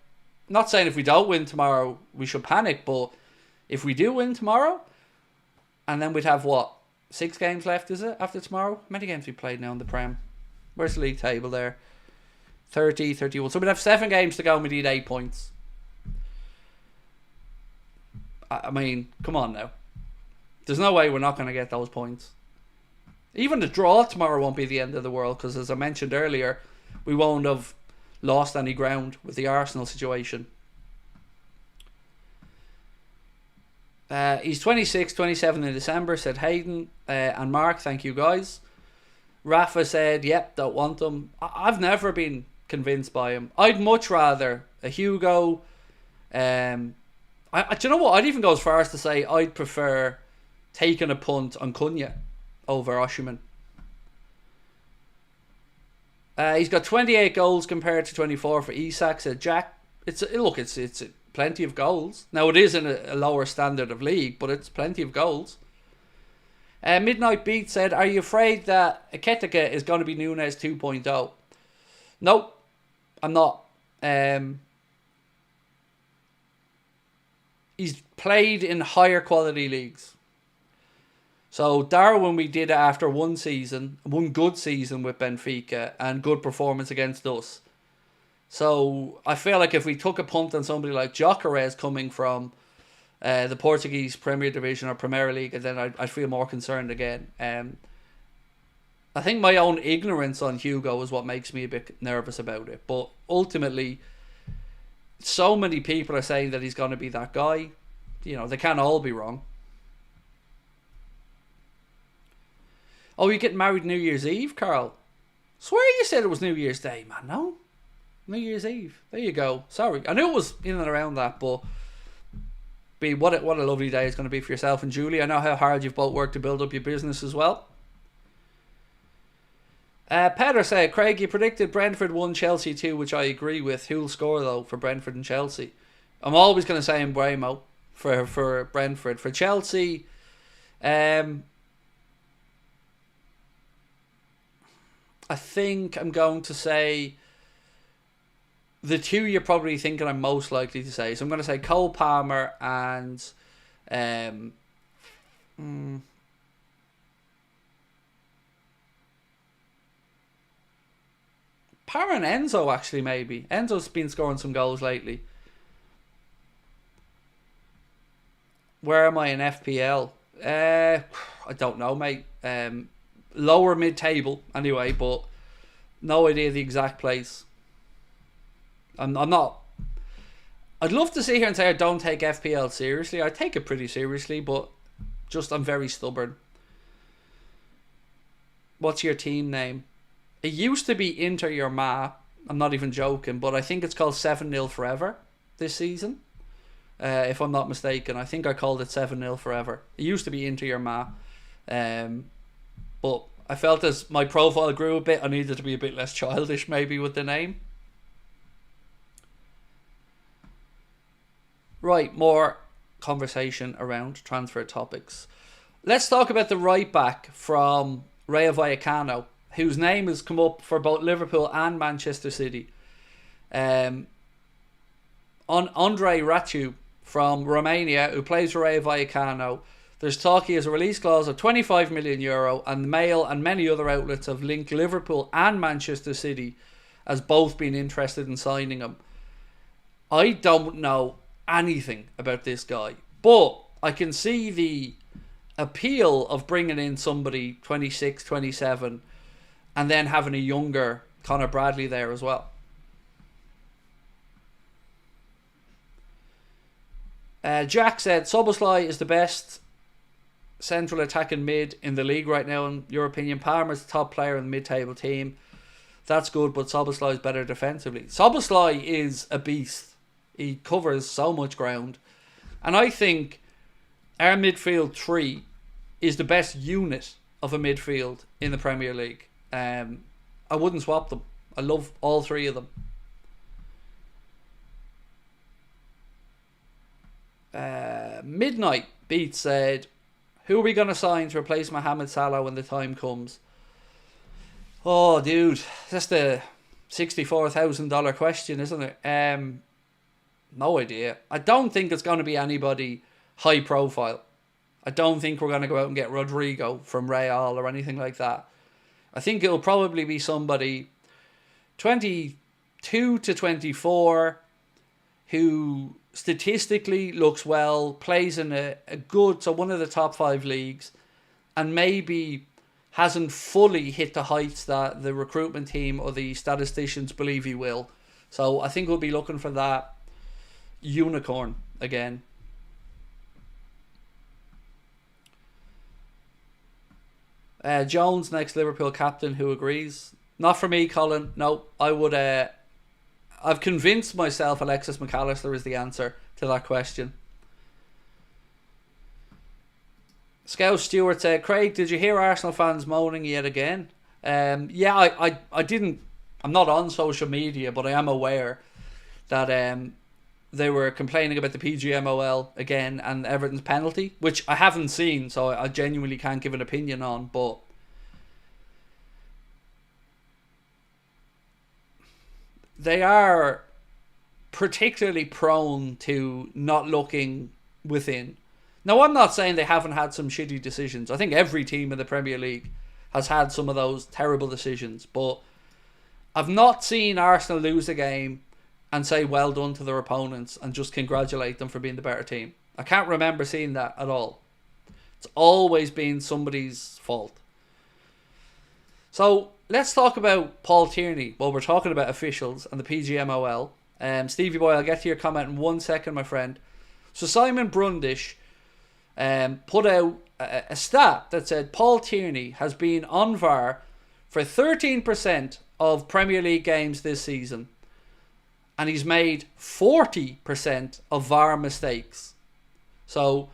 not saying if we don't win tomorrow, we should panic, but if we do win tomorrow, and then we'd have, 6 games left, is it, after tomorrow? How many games we played now in the Prem? Where's the league table there? 30, 31. So we'd have 7 games to go and we need 8 points. I mean, come on now. There's no way we're not going to get those points. Even the draw tomorrow won't be the end of the world, because as I mentioned earlier, we won't have lost any ground with the Arsenal situation. He's 26, 27 in December, said Hayden and Mark, thank you guys. Rafa said, yep, don't want him. I've never been convinced by him. I'd much rather a Hugo. Do you know what? I'd even go as far as to say I'd prefer taking a punt on Cunha over Osimhen. He's got 28 goals compared to 24 for Isak, said Jack. It's plenty of goals. Now, it is in a lower standard of league, but it's plenty of goals. Midnight Beat said, are you afraid that Ekitike is going to be Nunes 2.0? Nope, I'm not. He's played in higher quality leagues. So Darwin, we did it after one good season with Benfica and good performance against us. So I feel like if we took a punt on somebody like Gyökeres coming from the Portuguese Premier Division or Premier League, then I'd feel more concerned again. I think my own ignorance on Hugo is what makes me a bit nervous about it. But ultimately, so many people are saying that he's going to be that guy. You know, they can't all be wrong. Oh, you getting married New Year's Eve, Carl? Swear you said it was New Year's Day, man. No? New Year's Eve. There you go. Sorry. I knew it was in and around that, but what a lovely day it's going to be for yourself and Julie. I know how hard you've both worked to build up your business as well. Peter said, Craig, you predicted Brentford 1, Chelsea 2, which I agree with. Who'll score, though, for Brentford and Chelsea? I'm always going to say Mbeumo for Brentford. For Chelsea, I think I'm going to say the two you're probably thinking I'm most likely to say. So I'm going to say Cole Palmer and Palmer and Enzo, actually, maybe. Enzo's been scoring some goals lately. Where am I in FPL? I don't know, mate. Lower mid-table, anyway, but no idea the exact place. I'm not. I'd love to sit here and say I don't take FPL seriously. I take it pretty seriously, but just I'm very stubborn. What's your team name? It used to be Inter Your Ma. I'm not even joking, but I think it's called 7-0 Forever this season. If I'm not mistaken, I think I called it 7-0 Forever. It used to be Inter Your Ma. But I felt as my profile grew a bit, I needed to be a bit less childish maybe with the name. Right, more conversation around transfer topics. Let's talk about the right back from Rayo Vallecano, whose name has come up for both Liverpool and Manchester City. On Andrei Raciu from Romania, who plays for Rayo Vallecano. There's talk he has a release clause of €25 million, and the Mail and many other outlets have linked Liverpool and Manchester City as both being interested in signing him. I don't know anything about this guy, but I can see the appeal of bringing in somebody 26, 27 and then having a younger Conor Bradley there as well. Jack said Szoboszlai is the best central attacking mid in the league right now. In your opinion, Palmer's the top player in the mid-table team. That's good, but Szoboszlai is better defensively. Szoboszlai is a beast. He covers so much ground. And I think our midfield three is the best unit of a midfield in the Premier League. I wouldn't swap them. I love all three of them. Midnight Beat said, who are we going to sign to replace Mohamed Salah when the time comes? Oh, dude, that's the $64,000 question, isn't it? No idea. I don't think it's going to be anybody high profile. I don't think we're going to go out and get Rodrigo from Real or anything like that. I think it'll probably be somebody 22 to 24 who statistically looks well, plays in a good, so one of the top 5 leagues, and maybe hasn't fully hit the heights that the recruitment team or the statisticians believe he will. So I think we'll be looking for that unicorn again. Jones, next Liverpool captain, who agrees? Not for me, Colin. No, I would. I've convinced myself Alexis McAllister is the answer to that question. Scout Stewart said, Craig, did you hear Arsenal fans moaning yet again? Yeah, I didn't. I'm not on social media, but I am aware that they were complaining about the PGMOL again and Everton's penalty, which I haven't seen, so I genuinely can't give an opinion on, but they are particularly prone to not looking within. Now, I'm not saying they haven't had some shitty decisions. I think every team in the Premier League has had some of those terrible decisions, but I've not seen Arsenal lose a game and say well done to their opponents and just congratulate them for being the better team. I can't remember seeing that at all. It's always been somebody's fault. So let's talk about Paul Tierney while we're talking about officials and the PGMOL. Stevie boy, I'll get to your comment in 1 second, my friend. So Simon Brundish put out a stat that said Paul Tierney has been on VAR for 13% of Premier League games this season, and he's made 40% of VAR mistakes. So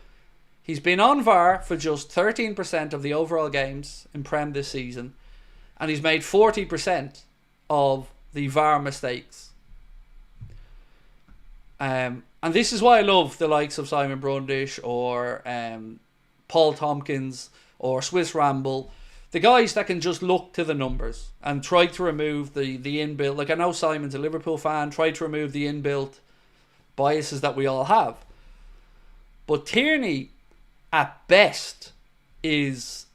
he's been on VAR for just 13% of the overall games in Prem this season, and he's made 40% of the VAR mistakes. And this is why I love the likes of Simon Brundish or Paul Tompkins or Swiss Ramble. The guys that can just look to the numbers and try to remove the inbuilt, like I know Simon's a Liverpool fan, try to remove the inbuilt biases that we all have. But Tierney, at best, is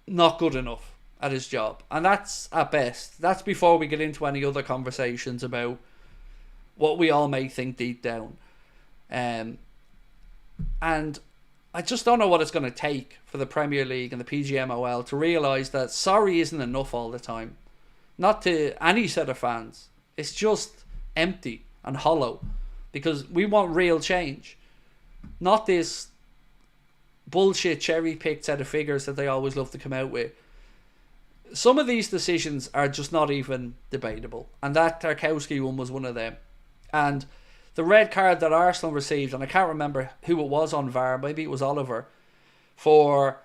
not good enough at his job. And that's at best. That's before we get into any other conversations about what we all may think deep down. And I just don't know what it's going to take for the Premier League and the PGMOL to realise that sorry isn't enough all the time. Not to any set of fans. It's just empty and hollow. Because we want real change. Not this bullshit cherry-picked set of figures that they always love to come out with. Some of these decisions are just not even debatable. And that Tarkowski one was one of them. And the red card that Arsenal received, and I can't remember who it was on VAR, maybe it was Oliver, for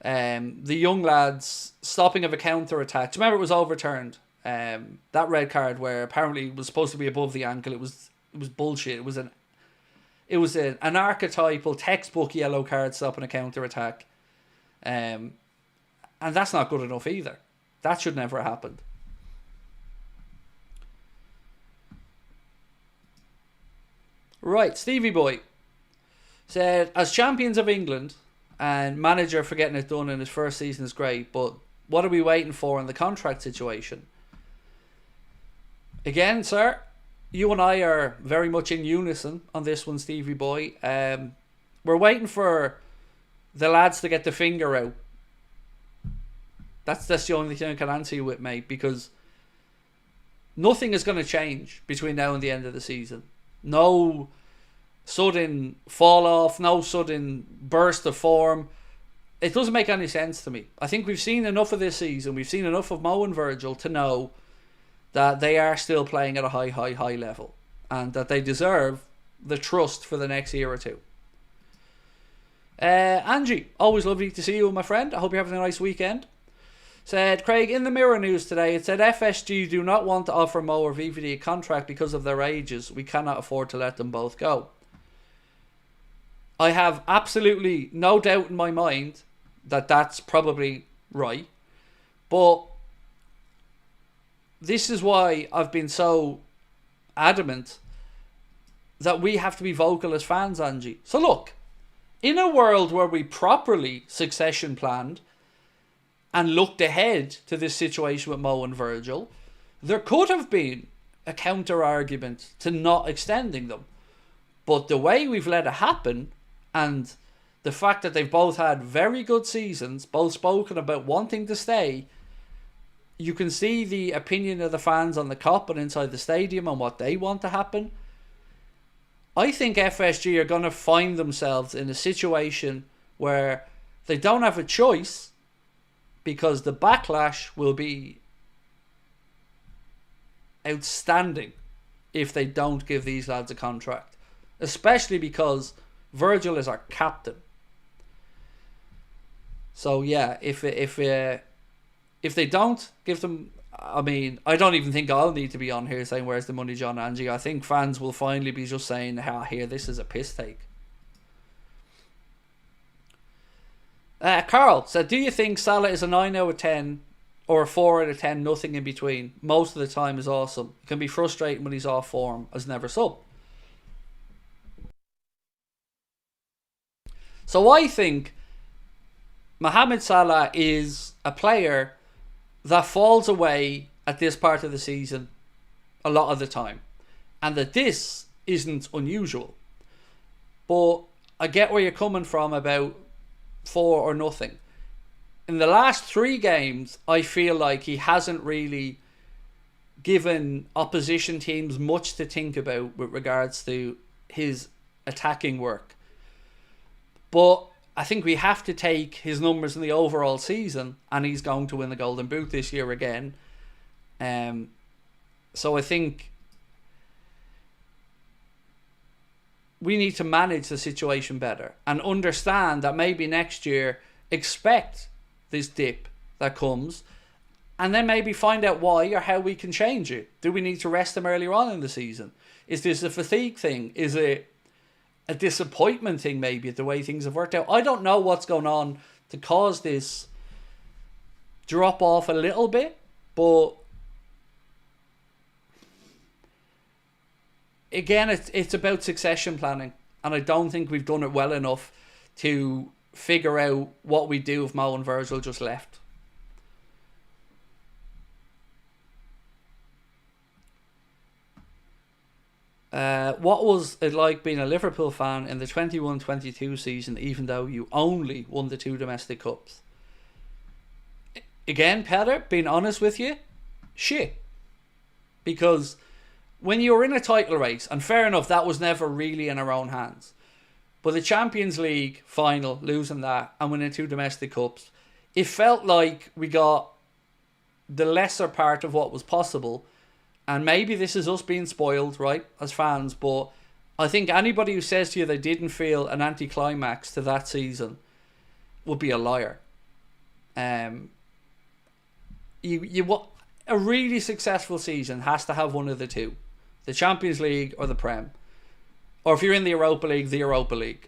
the young lads stopping of a counter-attack. Do you remember it was overturned? That red card where apparently it was supposed to be above the ankle. It was bullshit. It was an archetypal textbook yellow card stopping a counter-attack. And that's not good enough either. That should never have happened. Right, Stevie Boy said, as champions of England and manager for getting it done in his first season is great, but what are we waiting for in the contract situation? Again, sir, you and I are very much in unison on this one, Stevie Boy. We're waiting for the lads to get the finger out. That's the only thing I can answer you with, mate, because nothing is going to change between now and the end of the season. No sudden fall off, no sudden burst of form. It doesn't make any sense to me. I think we've seen enough of this season. We've seen enough of Mo and Virgil to know that they are still playing at a high level and that they deserve the trust for the next year or two. Angie, always lovely to see you, my friend. I hope you're having a nice weekend. Said, Craig, in the Mirror news today, it said FSG do not want to offer Mo or VVD a contract because of their ages. We cannot afford to let them both go. I have absolutely no doubt in my mind that that's probably right. But this is why I've been so adamant that we have to be vocal as fans, Angie. So look, in a world where we properly succession planned and looked ahead to this situation with Mo and Virgil, there could have been a counter argument to not extending them. But the way we've let it happen, and the fact that they've both had very good seasons, both spoken about wanting to stay, you can see the opinion of the fans on the cop and inside the stadium and what they want to happen. I think FSG are going to find themselves in a situation where they don't have a choice, because the backlash will be outstanding if they don't give these lads a contract. Especially because Virgil is our captain. So yeah, if they don't give them, I mean, I don't even think I'll need to be on here saying where's the money, John, Angie. I think fans will finally be just saying, here, this is a piss take. Carl said, do you think Salah is a 9 out of 10 or a 4 out of 10, nothing in between? Most of the time is awesome. It can be frustrating when he's off form as never sub. So I think Mohamed Salah is a player that falls away at this part of the season a lot of the time, and that this isn't unusual. But I get where you're coming from about 4 or nothing. In the last 3 games, I feel like he hasn't really given opposition teams much to think about with regards to his attacking work. But I think we have to take his numbers in the overall season, and he's going to win the Golden Boot this year again. So I think we need to manage the situation better and understand that maybe next year expect this dip that comes, and then maybe find out why or how we can change it. Do we need to rest him earlier on in the season? Is this a fatigue thing? Is it a disappointment thing, maybe, at the way things have worked out? I don't know what's going on to cause this drop off a little bit, but again, it's about succession planning, and I don't think we've done it well enough to figure out what we do if Mo and Virgil just left. What was it like being a Liverpool fan in the 21-22 season, even though you only won the 2 domestic cups? Again, Peter, being honest with you, shit. Because when you were in a title race, and fair enough, that was never really in our own hands, but the Champions League final, losing that and winning 2 domestic cups, it felt like we got the lesser part of what was possible. And maybe this is us being spoiled, right, as fans, but I think anybody who says to you they didn't feel an anticlimax to that season would be a liar. A really successful season has to have one of the two, the Champions League or the Prem. Or if you're in the Europa League, the Europa League.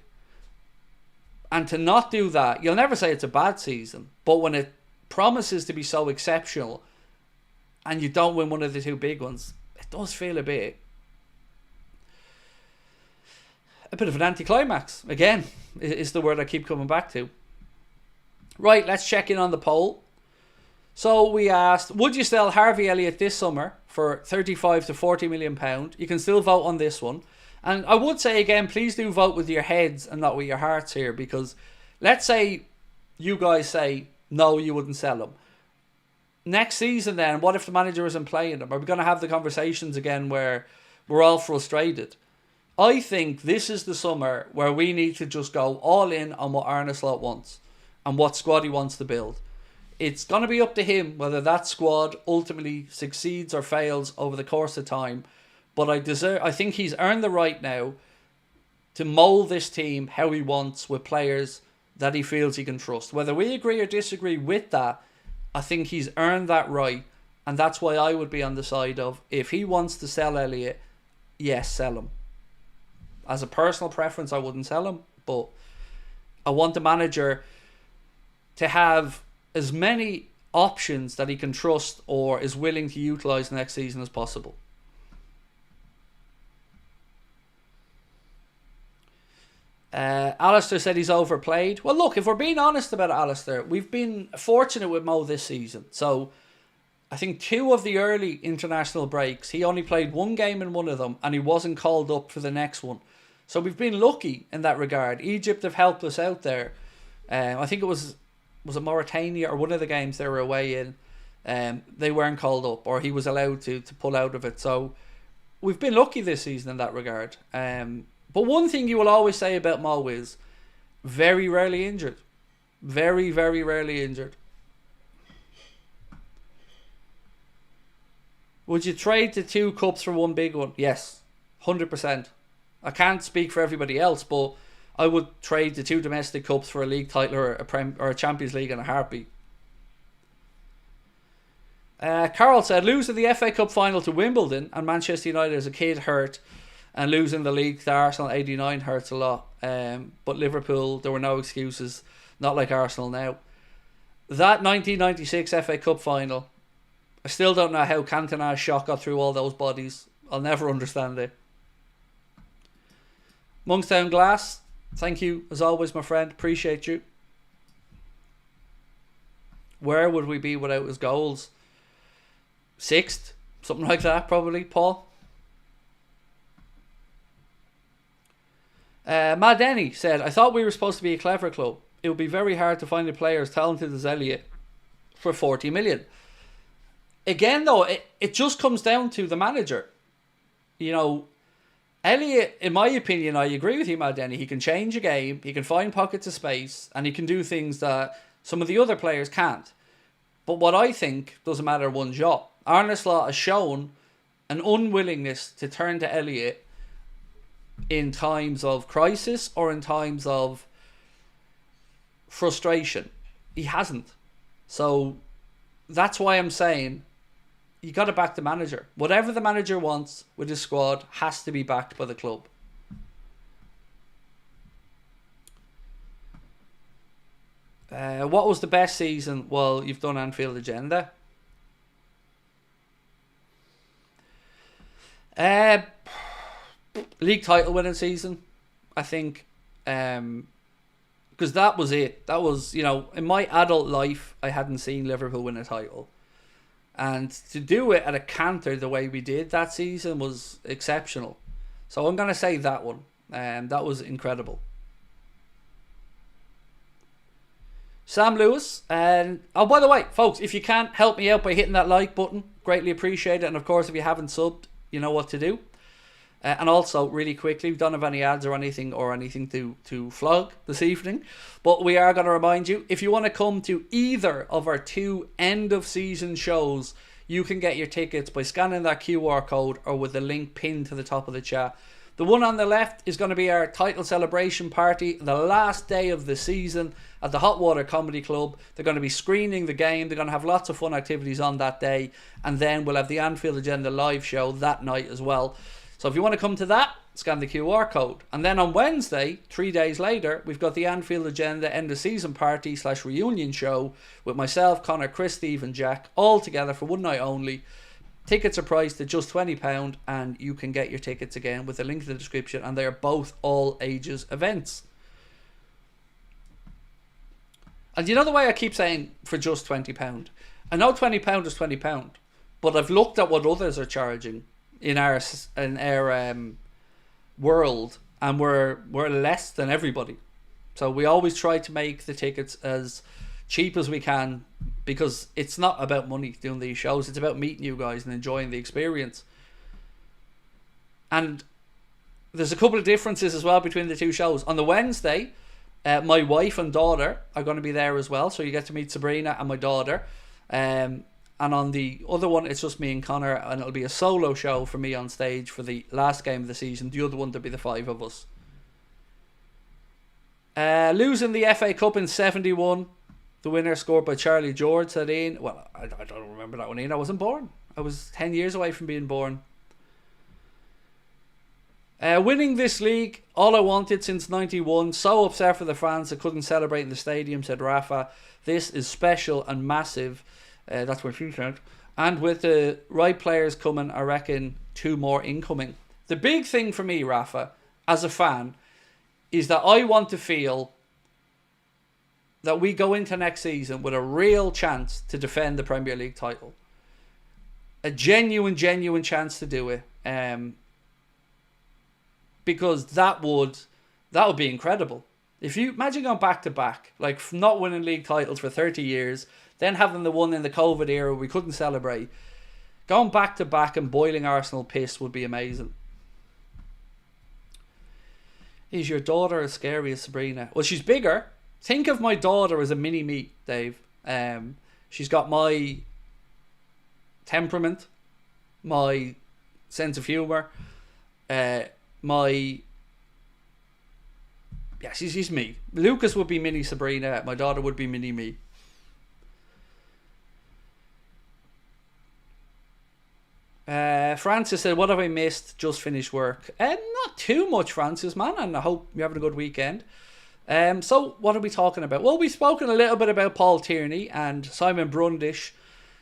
And to not do that, you'll never say it's a bad season, but when it promises to be so exceptional and you don't win one of the 2 big ones, it does feel a bit of an anticlimax. Again, is the word I keep coming back to. Right, let's check in on the poll. So we asked, would you sell Harvey Elliott this summer for 35 to 40 million pound? You can still vote on this one. And I would say again, please do vote with your heads and not with your hearts here, because let's say you guys say, no, you wouldn't sell him. Next season then, what if the manager isn't playing him? Are we going to have the conversations again where we're all frustrated? I think this is the summer where we need to just go all in on what Arne Slot wants and what squad he wants to build. It's going to be up to him whether that squad ultimately succeeds or fails over the course of time. But I think he's earned the right now to mould this team how he wants with players that he feels he can trust. Whether we agree or disagree with that, I think he's earned that right. And that's why I would be on the side of, if he wants to sell Elliott, yes, sell him. As a personal preference, I wouldn't sell him. But I want the manager to have as many options that he can trust or is willing to utilise next season as possible. Alistair said he's overplayed. Well, look, if we're being honest about Alistair, we've been fortunate with Mo this season. So I think 2 of the early international breaks, he only played 1 game in one of them and he wasn't called up for the next one. So we've been lucky in that regard. Egypt have helped us out there. I think it was it Mauritania or one of the games they were away in. They weren't called up, or he was allowed to pull out of it. So we've been lucky this season in that regard. But one thing you will always say about Mo is very rarely injured. Very, very rarely injured. Would you trade the 2 cups for 1 big one? Yes, 100%. I can't speak for everybody else, but I would trade the 2 domestic cups for a league title or a Champions League in a heartbeat. Carol said, losing the FA Cup final to Wimbledon and Manchester United as a kid hurt, and losing the league to Arsenal in '89 hurts a lot. But Liverpool, there were no excuses, not like Arsenal now. That 1996 FA Cup final, I still don't know how Cantona's shot got through all those bodies. I'll never understand it. Monkstown Glass, thank you as always, my friend. Appreciate you. Where would we be without his goals? 6th, something like that, probably. Paul. Matt Denny said, I thought we were supposed to be a clever club. It would be very hard to find a player as talented as Elliott for 40 million. Again, though, it just comes down to the manager. You know, Elliott, in my opinion, I agree with you, Matt Denny. He can change a game, he can find pockets of space, and he can do things that some of the other players can't. But what I think doesn't matter one jot. Arne Slot has shown an unwillingness to turn to Elliott in times of crisis or in times of frustration. He hasn't. So that's why I'm saying you got to back the manager. Whatever the manager wants with his squad has to be backed by the club. What was the best season? Well, you've done Anfield Agenda. League title winning season, I think, because that was it. That was, you know, in my adult life, I hadn't seen Liverpool win a title, and to do it at a canter the way we did that season was exceptional. So I'm gonna say that one, and that was incredible. Sam Lewis, and oh, by the way, folks, if you can help me out by hitting that like button, greatly appreciate it. And of course, if you haven't subbed, you know what to do. And also, really quickly, we don't have any ads or anything to flog this evening. But we are going to remind you, if you want to come to either of our 2 end-of-season shows, you can get your tickets by scanning that QR code or with the link pinned to the top of the chat. The one on the left is going to be our title celebration party, the last day of the season at the Hot Water Comedy Club. They're going to be screening the game. They're going to have lots of fun activities on that day. And then we'll have the Anfield Agenda live show that night as well. So if you want to come to that, scan the QR code. And then on Wednesday, 3 days later, we've got the Anfield Agenda end of season party / reunion show with myself, Connor, Chris, Steve and Jack, all together for one night only. Tickets are priced at just £20 and you can get your tickets again with the link in the description, and they are both all ages events. And you know the way I keep saying for just £20? I know £20 is £20, but I've looked at what others are charging in our world, and we're less than everybody. So we always try to make the tickets as cheap as we can, because it's not about money doing these shows. It's about meeting you guys and enjoying the experience. And there's a couple of differences as well between the 2 shows. On the Wednesday, my wife and daughter are going to be there as well, so you get to meet Sabrina and my daughter. And on the other one, it's just me and Connor, and it'll be a solo show for me on stage for the last game of the season. The other one, there'll be the 5 of us. Losing the FA Cup in 71. The winner scored by Charlie George, said Ian. Well, I don't remember that one, Ian. I wasn't born. I was 10 years away from being born. Winning this league, all I wanted since 91. So upset for the fans I couldn't celebrate in the stadium, said Rafa. This is special and massive. That's what she said. And with the right players coming, I reckon 2 more incoming. The big thing for me, Rafa, as a fan, is that I want to feel that we go into next season with a real chance to defend the Premier League title. A genuine chance to do it. Because that would be incredible. If you imagine going back to back, like not winning league titles for 30 years, then having the one in the COVID era we couldn't celebrate, going back to back and boiling Arsenal piss would be amazing. Is your daughter as scary as Sabrina? Well, she's bigger. Think of my daughter as a mini me, Dave. She's got my temperament, my sense of humour, she's me. Lucas would be mini Sabrina. My daughter would be mini me. Francis said, what have I missed? Just finished work. Not too much, Francis, man, and I hope you're having a good weekend. So what are we talking about? Well, we've spoken a little bit about Paul Tierney and Simon Brundish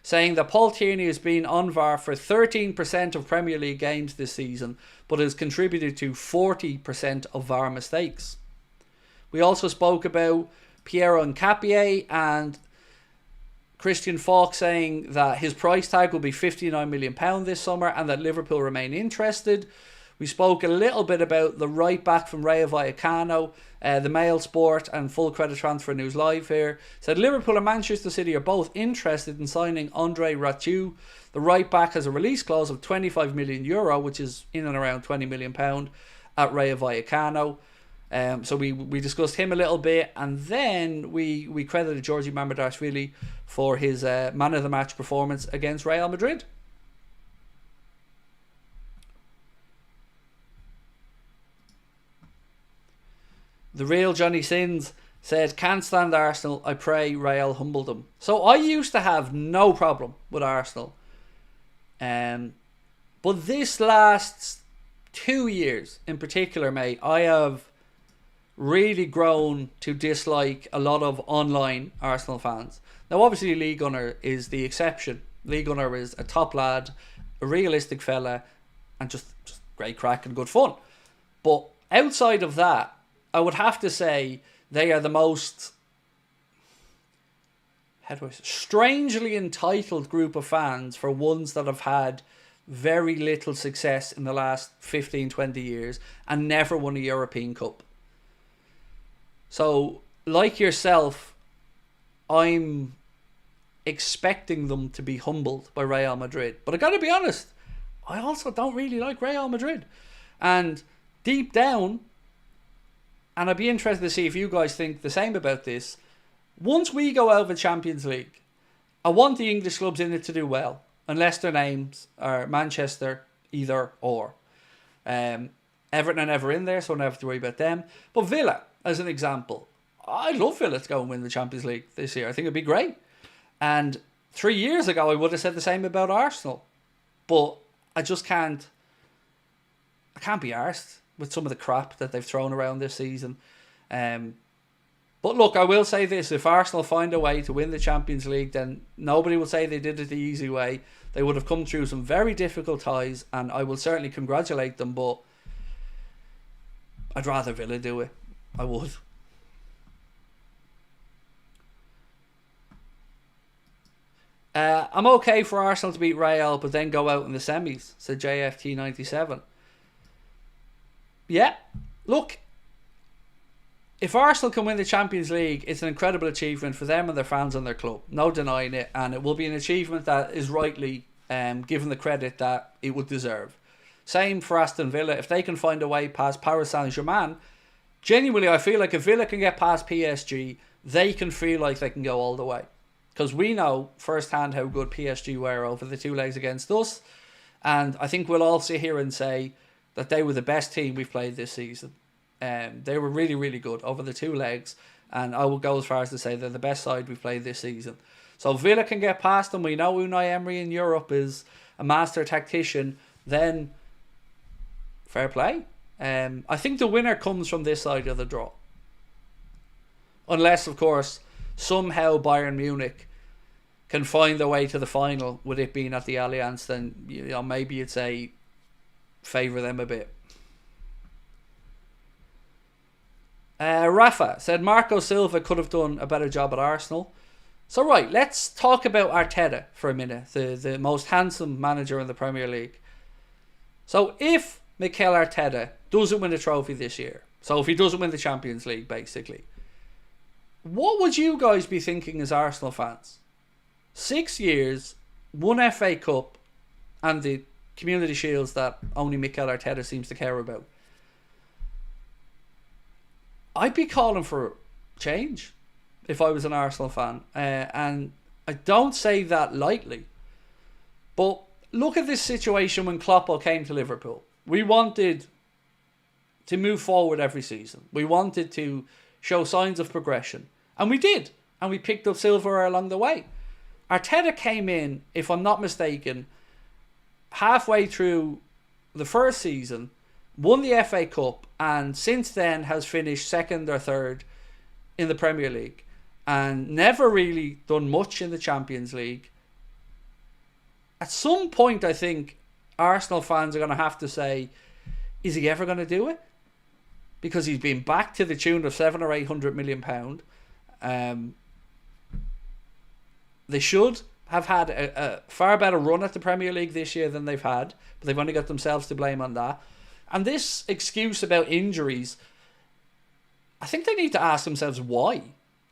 saying that Paul Tierney has been on VAR for 13% of Premier League games this season, but has contributed to 40% of VAR mistakes. We also spoke about Pierre and Capier and Christian Falk saying that his price tag will be £59 million this summer and that Liverpool remain interested. We spoke a little bit about the right back from Rayo Vallecano, the Mail Sport and Full Credit Transfer News Live here. Said Liverpool and Manchester City are both interested in signing Andre Ratiu. The right back has a release clause of €25 million, which is in and around £20 million at Rayo Vallecano. So we discussed him a little bit, and then we credited Georgi Mamardashvili for his man of the match performance against Real Madrid. The real Johnny Sins said, can't stand Arsenal, I pray Real humble them. So I used to have no problem with Arsenal. But this last 2 years in particular, mate, I have really grown to dislike a lot of online Arsenal fans. Now obviously Lee Gunnar is the exception. Lee Gunnar is a top lad, a realistic fella, and just great crack and good fun. But outside of that, I would have to say they are the most, strangely entitled group of fans for ones that have had very little success in the last 15, 20 years and never won a European Cup. So, like yourself, I'm expecting them to be humbled by Real Madrid. But I gotta be honest, I also don't really like Real Madrid. And deep down, and I'd be interested to see if you guys think the same about this, once we go out of the Champions League, I want the English clubs in it to do well, unless their names are Manchester, either or. Everton are never in there, so I don't have to worry about them. But Villa, as an example, I'd love Villa to go and win the Champions League this year. I think it'd be great. And 3 years ago, I would have said the same about Arsenal. But I just can't be arsed with some of the crap that they've thrown around this season. But look, I will say this. If Arsenal find a way to win the Champions League, then nobody will say they did it the easy way. They would have come through some very difficult ties, and I will certainly congratulate them, but I'd rather Villa do it. I would. I'm okay for Arsenal to beat Real, but then go out in the semis, said JFT97. Yeah, look, if Arsenal can win the Champions League, it's an incredible achievement for them and their fans and their club. No denying it, and it will be an achievement that is rightly given the credit that it would deserve. Same for Aston Villa. If they can find a way past Paris Saint-Germain, genuinely I feel like if Villa can get past PSG, they can feel like they can go all the way. Because we know firsthand how good PSG were over the 2 legs against us. And I think we'll all sit here and say that they were the best team we've played this season. They were really, really good over the 2 legs, and I will go as far as to say they're the best side we've played this season. So if Villa can get past them, we know Unai Emery in Europe is a master tactician, then fair play. I think the winner comes from this side of the draw. Unless, of course, somehow Bayern Munich can find their way to the final with it being at the Allianz, then maybe you'd say favour them a bit. Rafa said Marco Silva could have done a better job at Arsenal. So right, let's talk about Arteta for a minute, the most handsome manager in the Premier League. So if Mikel Arteta doesn't win a trophy this year, so if he doesn't win the Champions League basically, what would you guys be thinking as Arsenal fans? 6 years, 1 FA Cup, and the Community Shields that only Mikel Arteta seems to care about. I'd be calling for change if I was an Arsenal fan. And I don't say that lightly. But look at this situation when Klopp came to Liverpool. We wanted to move forward every season. We wanted to show signs of progression. And we did. And we picked up silverware along the way. Arteta came in, if I'm not mistaken, halfway through the first season, won the FA Cup, and since then has finished 2nd or 3rd in the Premier League and never really done much in the Champions League. At some point, I think Arsenal fans are going to have to say, is he ever going to do it? Because he's been back to the tune of £700 or £800 million. They should have had a far better run at the Premier League this year than they've had, but they've only got themselves to blame on that. And this excuse about injuries, I think they need to ask themselves why.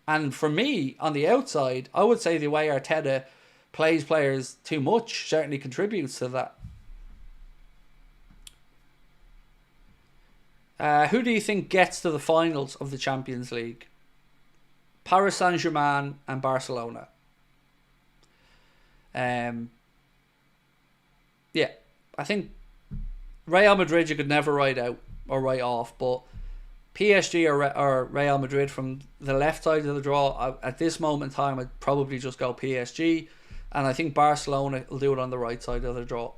And for me, on the outside, I would say the way Arteta plays players too much certainly contributes to that. Who do you think gets to the finals of the Champions League? Paris Saint-Germain and Barcelona. Yeah, I think Real Madrid you could never write out or write off, but PSG or Real Madrid from the left side of the draw, at this moment in time, I'd probably just go PSG, and I think Barcelona will do it on the right side of the draw.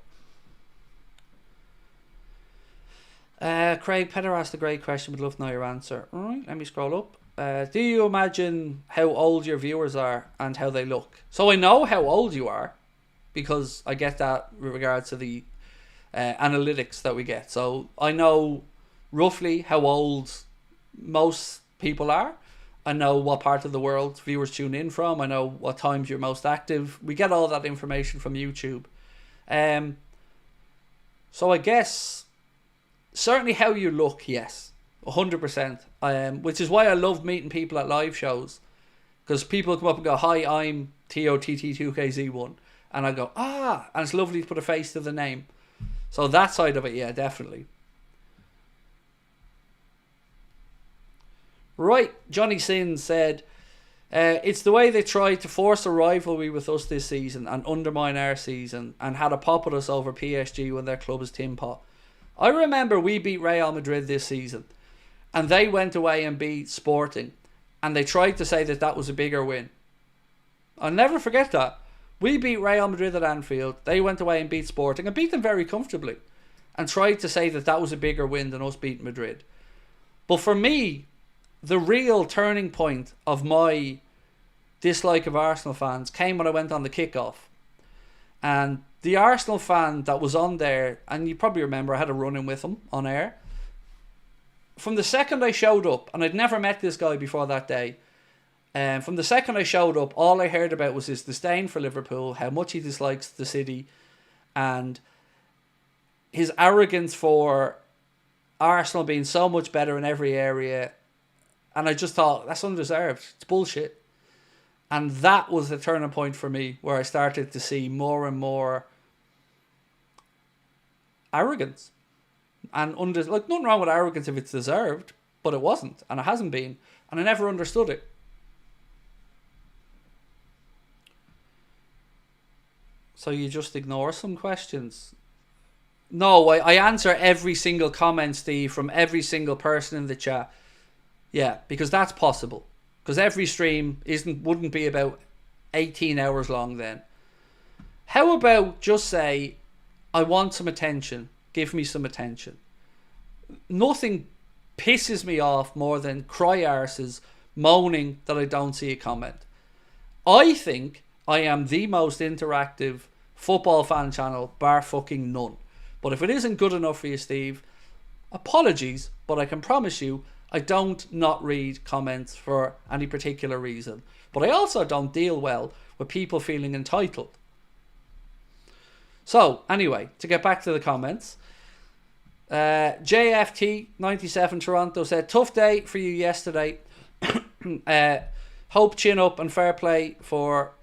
Craig Petter asked a great question, would love to know your answer. Alright, let me scroll up. Do you imagine how old your viewers are and how they look? So I know how old you are, because I get that with regards to the analytics that we get. So I know roughly how old most people are. I know what part of the world viewers tune in from. I know what times you're most active. We get all that information from YouTube. So I guess certainly how you look, yes, 100%. Which is why I love meeting people at live shows, because people come up and go, "Hi, I'm TOTT2KZ1," and I go, and it's lovely to put a face to the name. So that side of it, yeah, definitely. Right, Johnny Sin said, it's the way they tried to force a rivalry with us this season and undermine our season, and had a pop at us over PSG when their club is tin pot. I remember we beat Real Madrid this season, and they went away and beat Sporting, and they tried to say that that was a bigger win. I'll never forget that. We beat Real Madrid at Anfield, they went away and beat Sporting, and beat them very comfortably, and tried to say that that was a bigger win than us beating Madrid. But for me, the real turning point of my dislike of Arsenal fans came when I went on the kickoff. And the Arsenal fan that was on there, and you probably remember I had a run-in with him on air. From the second I showed up, and I'd never met this guy before that day, from the second I showed up, all I heard about was his disdain for Liverpool, how much he dislikes the city, and his arrogance for Arsenal being so much better in every area. And I just thought, that's undeserved. It's bullshit. And that was the turning point for me, where I started to see more and more arrogance. And like, nothing wrong with arrogance if it's deserved, but it wasn't, and it hasn't been, and I never understood it. So you just ignore some questions. No, I answer every single comment, Steve, from every single person in the chat. Yeah, because that's possible. Because every stream wouldn't be about 18 hours long then. How about just say, I want some attention. Give me some attention. Nothing pisses me off more than cry arses moaning that I don't see a comment. I think I am the most interactive football fan channel, bar fucking none. But if it isn't good enough for you, Steve, apologies, but I can promise you I don't not read comments for any particular reason. But I also don't deal well with people feeling entitled. So, anyway, to get back to the comments, JFT97 Toronto said, tough day for you yesterday. Hope chin up and fair play for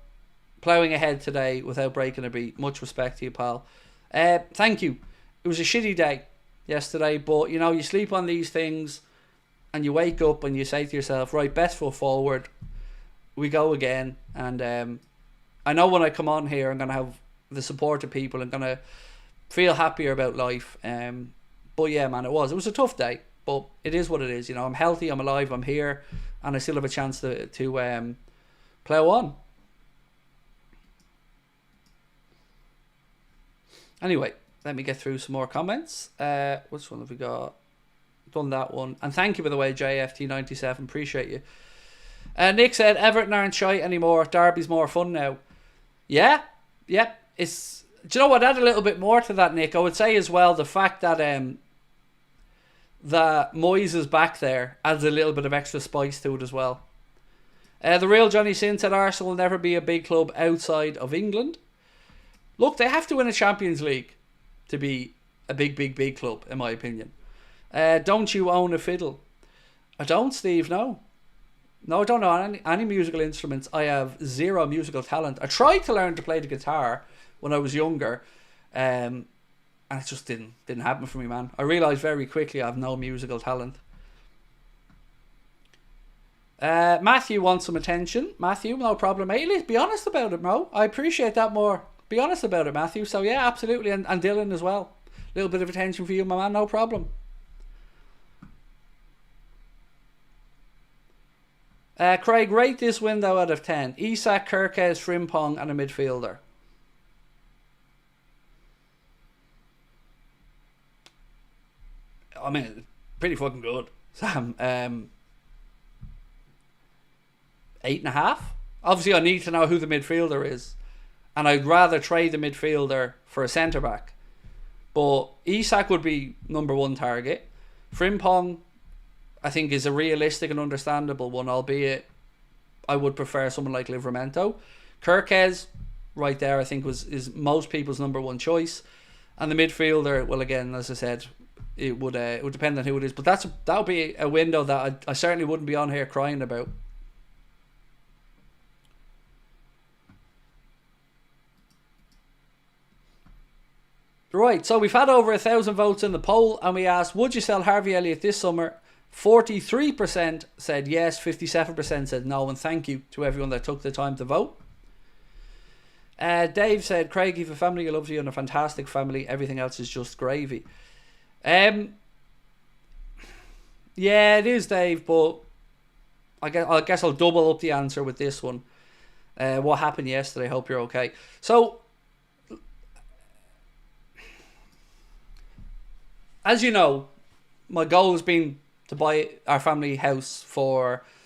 ploughing ahead today without breaking a beat. Much respect to you, pal. Thank you. It was a shitty day yesterday, but you know, you sleep on these things and you wake up and you say to yourself, right, best foot forward, we go again. And I know when I come on here I'm going to have the support of people. I'm going to feel happier about life. But yeah, man, it was a tough day, but it is what it is. You know, I'm healthy, I'm alive, I'm here, and I still have a chance to plough on. Anyway, let me get through some more comments. Which one have we got? Done that one. And thank you, by the way, JFT97. Appreciate you. Nick said, Everton aren't shy anymore. Derby's more fun now. Yeah. Yep. Do you know what? Add a little bit more to that, Nick. I would say as well, the fact that Moyes is back there adds a little bit of extra spice to it as well. The real Johnny Sin said Arsenal will never be a big club outside of England. Look, they have to win a Champions League to be a big club, in my opinion. Don't you own a fiddle? I don't, Steve, no. No, I don't know any musical instruments. I have zero musical talent. I tried to learn to play the guitar when I was younger, and it just didn't happen for me, man. I realised very quickly I have no musical talent. Matthew wants some attention. Matthew, no problem, mate. Be honest about it, Mo. I appreciate that more. Be honest about it, Matthew. So yeah, absolutely, and Dylan as well. A little bit of attention for you, my man. No problem. Craig, rate this window out of 10. Isak, Kirkes, Frimpong, and a midfielder. I mean, pretty fucking good, Sam. 8.5. Obviously, I need to know who the midfielder is, and I'd rather trade the midfielder for a centre back. But Isak would be number one target. Frimpong, I think, is a realistic and understandable one, albeit I would prefer someone like Livramento. Kirkes, right there, I think is most people's number one choice. And the midfielder, well, again, as I said, it would depend on who it is. But that would be a window that I certainly wouldn't be on here crying about. Right, so we've had over 1,000 votes in the poll, and we asked, would you sell Harvey Elliott this summer? 43% said yes, 57% said no, and thank you to everyone that took the time to vote. Dave said, Craig, you've a family who loves you and a fantastic family. Everything else is just gravy. Yeah, it is, Dave, but I guess I'll double up the answer with this one. What happened yesterday? Hope you're okay. So, as you know, my goal has been to buy our family house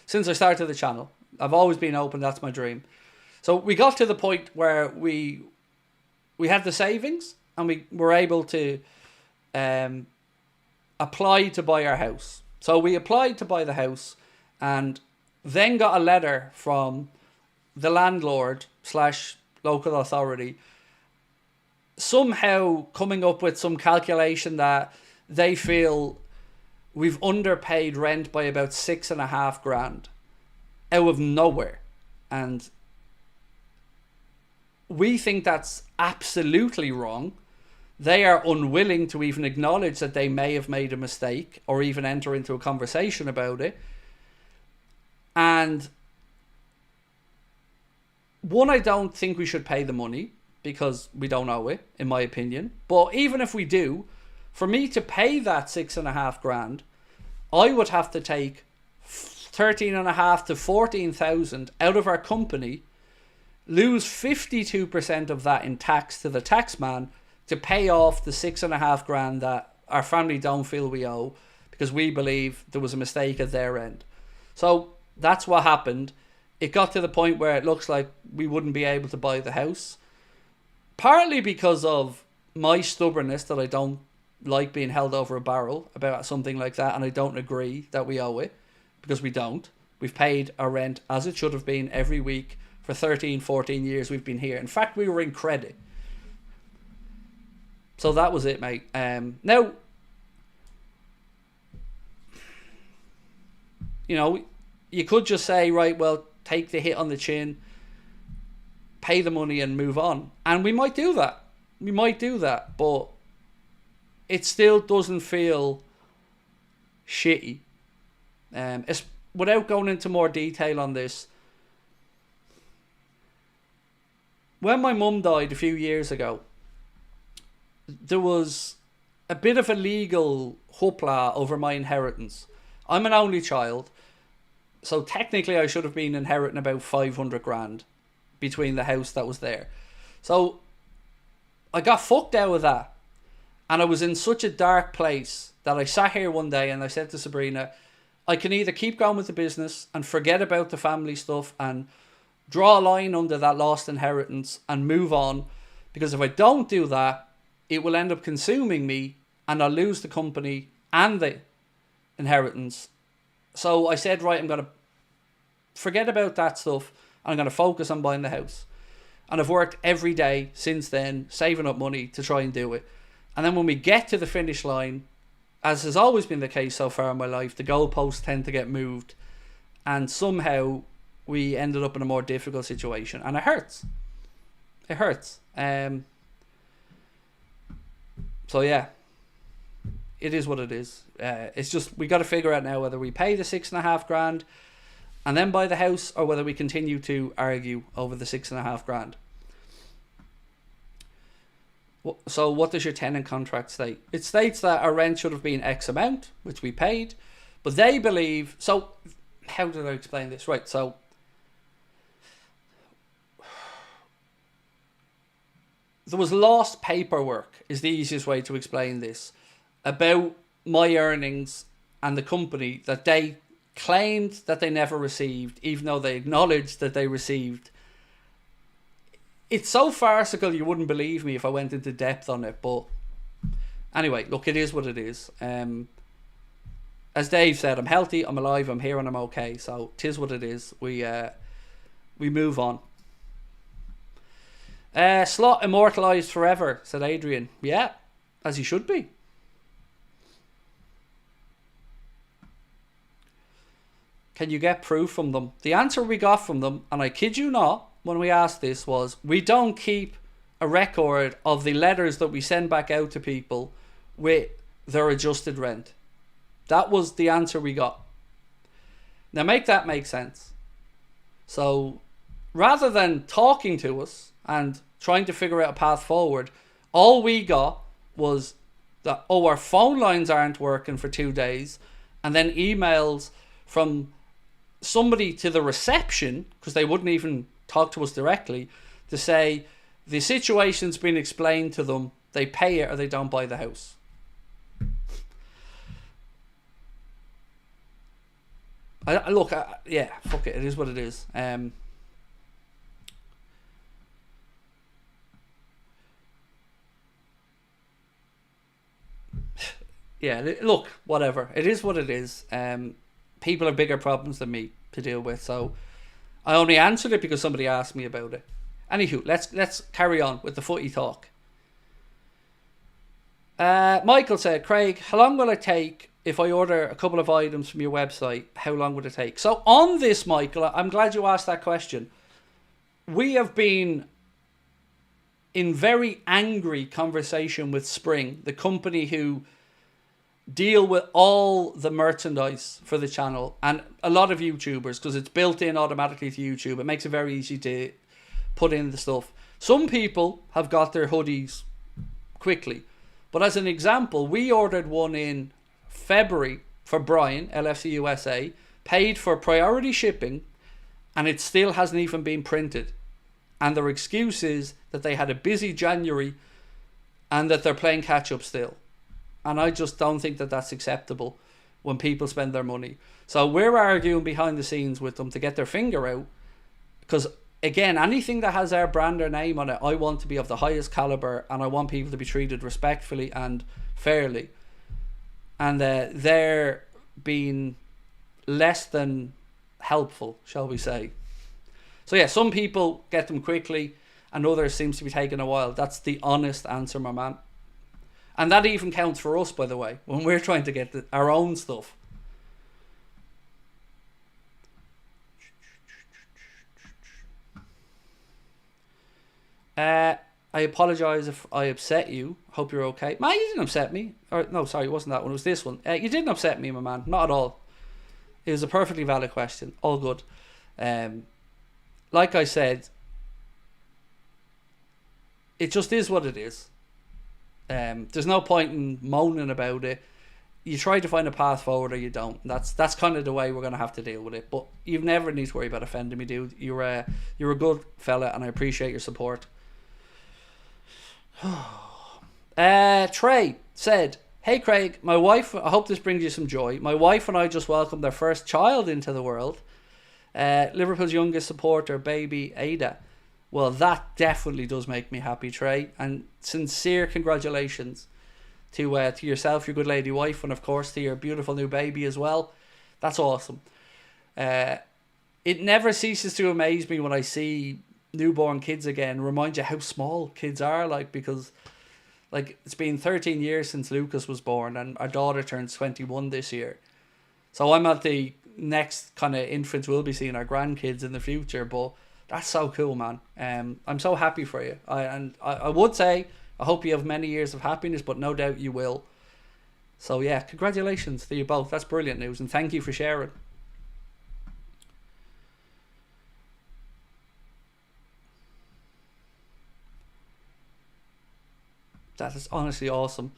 since I started the channel. I've always been open, that's my dream. So we got to the point where we had the savings and we were able to apply to buy our house. So we applied to buy the house and then got a letter from the landlord / local authority somehow coming up with some calculation that they feel we've underpaid rent by about 6.5 grand out of nowhere. And we think that's absolutely wrong. They are unwilling to even acknowledge that they may have made a mistake or even enter into a conversation about it. And one, I don't think we should pay the money. because we don't know it, in my opinion. But even if we do, for me to pay that 6.5 grand, I would have to take 13.5 to 14,000 out of our company, lose 52% of that in tax to the tax man to pay off the 6.5 grand that our family don't feel we owe because we believe there was a mistake at their end. So that's what happened. It got to the point where it looks like we wouldn't be able to buy the house. Partly because of my stubbornness that I don't like being held over a barrel about something like that, and I don't agree that we owe it, because we don't. We've paid our rent as it should have been every week for 13, 14 years we've been here. In fact, we were in credit. So that was it, mate. Now, you know, you could just say, right, well, take the hit on the chin, pay the money and move on. And we might do that. We might do that. But it still doesn't feel shitty. It's, without going into more detail on this, when my mum died a few years ago, there was a bit of a legal hoopla over my inheritance. I'm an only child, so technically I should have been inheriting about 500 grand between the house that was there. So I got fucked out of that, and I was in such a dark place that I sat here one day and I said to Sabrina, I can either keep going with the business and forget about the family stuff and draw a line under that lost inheritance and move on, because if I don't do that, it will end up consuming me and I'll lose the company and the inheritance. So I said, right, I'm going to forget about that stuff and I'm going to focus on buying the house. And I've worked every day since then, saving up money to try and do it. And then when we get to the finish line, as has always been the case so far in my life, the goalposts tend to get moved, and somehow we ended up in a more difficult situation, and it hurts. It hurts. So yeah, it is what it is. It's just, we got to figure out now whether we pay the 6.5 grand and then buy the house, or whether we continue to argue over the 6.5 grand. So what does your tenant contract state? It states that our rent should have been X amount, which we paid, but they believe, so how did I explain this? Right, so there was lost paperwork, is the easiest way to explain this, about my earnings and the company that they claimed that they never received, even though they acknowledged that they received. It's so farcical you wouldn't believe me if I went into depth on it, but anyway, look, it is what it is. As Dave said, I'm healthy, I'm alive, I'm here and I'm okay, so 'tis what it is. We move on. Slot immortalised forever, said Adrian. Yeah, as he should be. Can you get proof from them? The answer we got from them, and I kid you not, when we asked this, was we don't keep a record of the letters that we send back out to people with their adjusted rent. That was the answer we got. Now make that make sense. So rather than talking to us and trying to figure out a path forward, all we got was that, oh, our phone lines aren't working for 2 days, and then emails from somebody to the reception, because they wouldn't even talk to us directly, to say the situation's been explained to them, they pay it or they don't buy the house. Yeah, fuck it is what it is. Yeah, look, whatever, it is what it is. People have bigger problems than me to deal with, so I only answered it because somebody asked me about it. Anywho, let's carry on with the footy talk. Michael said, Craig, how long will it take if I order a couple of items from your website? How long would it take? So on this, Michael, I'm glad you asked that question. We have been in very angry conversation with Spring, the company who deal with all the merchandise for the channel and a lot of YouTubers, because it's built in automatically to YouTube. It makes it very easy to put in the stuff. Some people have got their hoodies quickly. But as an example, we ordered one in February for Brian, LFC USA, paid for priority shipping, and it still hasn't even been printed. And their excuse is that they had a busy January and that they're playing catch up still. And I just don't think that that's acceptable when people spend their money. So we're arguing behind the scenes with them to get their finger out. Because, again, anything that has our brand or name on it, I want to be of the highest caliber, and I want people to be treated respectfully and fairly. And they're being less than helpful, shall we say. So yeah, some people get them quickly and others seems to be taking a while. That's the honest answer, my man. And that even counts for us, by the way, when we're trying to get our own stuff. I apologise if I upset you. Hope you're okay. Man, you didn't upset me. Or no, sorry, it wasn't that one. It was this one. You didn't upset me, my man. Not at all. It was a perfectly valid question. All good. Like I said, it just is what it is. There's no point in moaning about it. You try to find a path forward or you don't. That's kind of the way we're going to have to deal with it. But you never need to worry about offending me, dude. You're a good fella and I appreciate your support. Trey said, "Hey Craig, my wife, I hope this brings you some joy. My wife and I just welcomed their first child into the world. Liverpool's youngest supporter, baby Ada." Well, that definitely does make me happy, Trey. And sincere congratulations to yourself, your good lady wife, and of course to your beautiful new baby as well. That's awesome. It never ceases to amaze me when I see newborn kids again. Remind you how small kids are, because it's been 13 years since Lucas was born, and our daughter turns 21 this year. So I'm at the next kind of infants we'll be seeing, our grandkids in the future. But that's so cool, man. I'm so happy for you. I would say I hope you have many years of happiness, but no doubt you will. So yeah, congratulations to you both. That's brilliant news, and thank you for sharing. That is honestly awesome.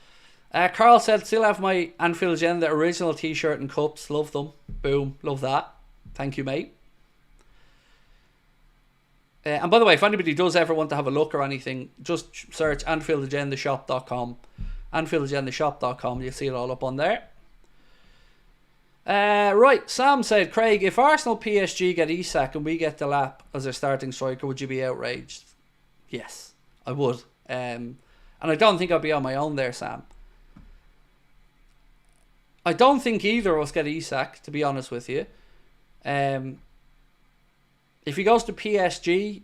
Carl said, "Still have my Anfield Agenda original t-shirt and cups. Love them." Boom. Love that. Thank you, mate. And by the way, if anybody does ever want to have a look or anything, just search AnfieldAgendaShop.com. AnfieldAgendaShop.com. You'll see it all up on there. Right, Sam said, "Craig, if Arsenal PSG get Isak and we get Delap as their starting striker, would you be outraged?" Yes, I would. And I don't think I'd be on my own there, Sam. I don't think either of us get Isak, to be honest with you. If he goes to PSG,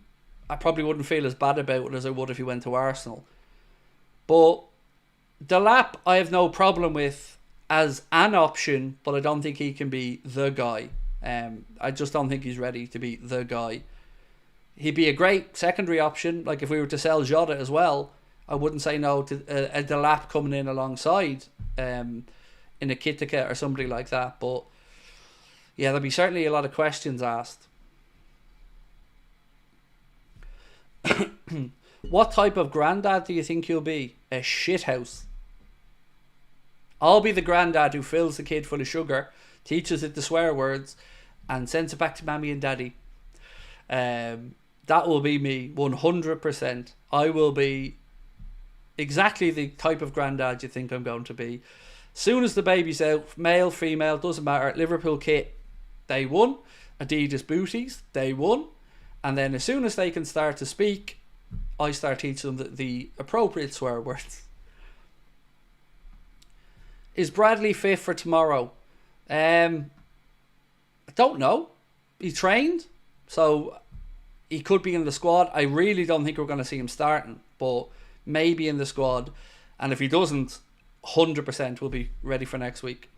I probably wouldn't feel as bad about it as I would if he went to Arsenal. But Delap, I have no problem with as an option, but I don't think he can be the guy. I just don't think he's ready to be the guy. He'd be a great secondary option. Like if we were to sell Jota as well, I wouldn't say no to a Delap coming in alongside in Ekitike or somebody like that. But yeah, there'll be certainly a lot of questions asked. What type of granddad do you think you'll be? A shithouse. I'll be the granddad who fills the kid full of sugar, teaches it the swear words, and sends it back to mommy and daddy. That will be me, 100%. I will be exactly the type of granddad you think I'm going to be. Soon as the baby's out, male, female, doesn't matter. Liverpool kit, day one. Adidas booties, day one. And then as soon as they can start to speak, I start teaching them the appropriate swear words. Is Bradley fit for tomorrow? I don't know. He trained, so he could be in the squad. I really don't think we're going to see him starting, but maybe in the squad. And if he doesn't, 100% will be ready for next week.